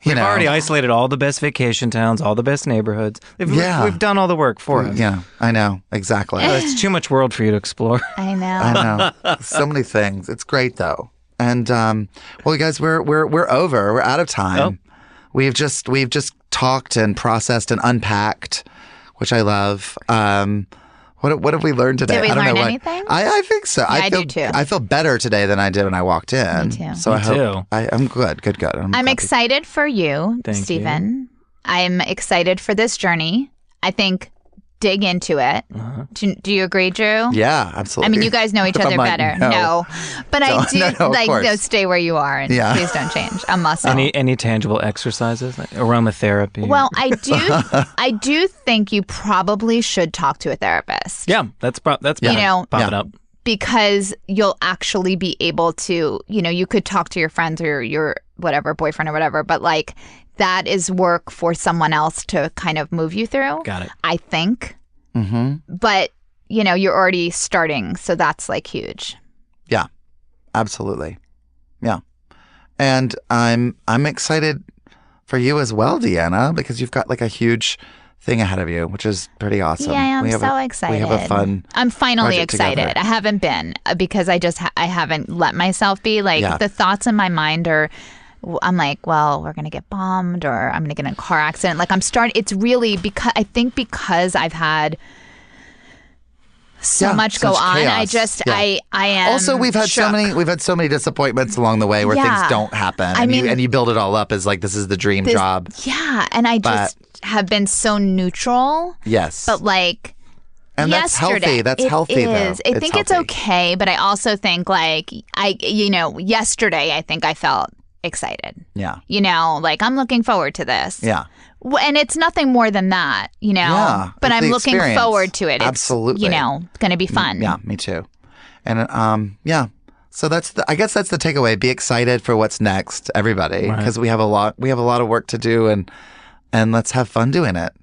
Speaker 3: We've already isolated all the best vacation towns, all the best neighborhoods. We've done all the work for us.
Speaker 2: Yeah, I know. Exactly.
Speaker 3: It's too much world for you to explore.
Speaker 1: I know.
Speaker 2: I know. So many things. It's great though. And well, you guys, we're over. We're out of time. Oh. We've just talked and processed and unpacked, which I love. What have we learned today?
Speaker 1: Did we
Speaker 2: I don't
Speaker 1: learn
Speaker 2: know
Speaker 1: anything?
Speaker 2: I think so.
Speaker 1: Yeah, I do too.
Speaker 2: I feel better today than I did when I walked in.
Speaker 1: Me too.
Speaker 2: So I'm good. I'm
Speaker 1: excited for you, Stephen. I'm excited for this journey. I think dig into it. Do you agree, Drew?
Speaker 2: Yeah, absolutely.
Speaker 1: I mean, you guys know each other better. No. But I do stay where you are and please don't change. A muscle.
Speaker 3: Any tangible exercises? Like aromatherapy?
Speaker 1: Well, I do think you probably should talk to a therapist.
Speaker 3: Yeah, that's popping up.
Speaker 1: Because you'll actually be able to, you could talk to your friends or your whatever, boyfriend or whatever, but like that is work for someone else to kind of move you through.
Speaker 3: Got it.
Speaker 1: I think. Mm-hmm. But, you're already starting. So that's like huge.
Speaker 2: Yeah, absolutely. Yeah. And I'm excited for you as well, Deanna, because you've got like a huge thing ahead of you, which is pretty awesome.
Speaker 1: Yeah, I'm so excited.
Speaker 2: We have a fun
Speaker 1: I'm finally excited.
Speaker 2: Together.
Speaker 1: I haven't been because I haven't let myself be. Like the thoughts in my mind are, I'm like, well, we're going to get bombed or I'm going to get in a car accident. Like it's really because I've had so much go on.
Speaker 2: Chaos.
Speaker 1: I am.
Speaker 2: Also, we've had so many disappointments along the way where things don't happen. And you build it all up as like, this is the dream job.
Speaker 1: Yeah. And I just have been so neutral.
Speaker 2: Yes.
Speaker 1: But like,
Speaker 2: and that's healthy. That's healthy, though.
Speaker 1: I think it's okay. But I also think like, yesterday, I think I felt excited.
Speaker 2: Yeah.
Speaker 1: Like I'm looking forward to this.
Speaker 2: Yeah.
Speaker 1: And it's nothing more than that,
Speaker 2: Yeah,
Speaker 1: but I'm looking forward to it.
Speaker 2: Absolutely.
Speaker 1: It's, going to be fun.
Speaker 2: Yeah, me too. And so I guess that's the takeaway. Be excited for what's next, everybody, because we have a lot of work to do, and let's have fun doing it.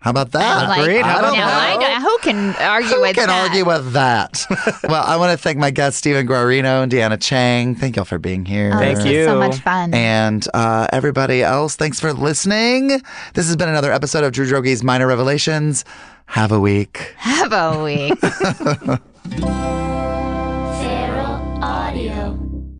Speaker 2: How about that?
Speaker 3: Great.
Speaker 1: Who can argue with that?
Speaker 2: Who can argue with that? Well, I want to thank my guests, Stephen Guarino and Deanna Chang. Thank y'all for being here.
Speaker 3: Thank you.
Speaker 1: So much fun.
Speaker 2: And everybody else, thanks for listening. This has been another episode of Drew Droege's Minor Revelations. Have a week.
Speaker 1: Have a week.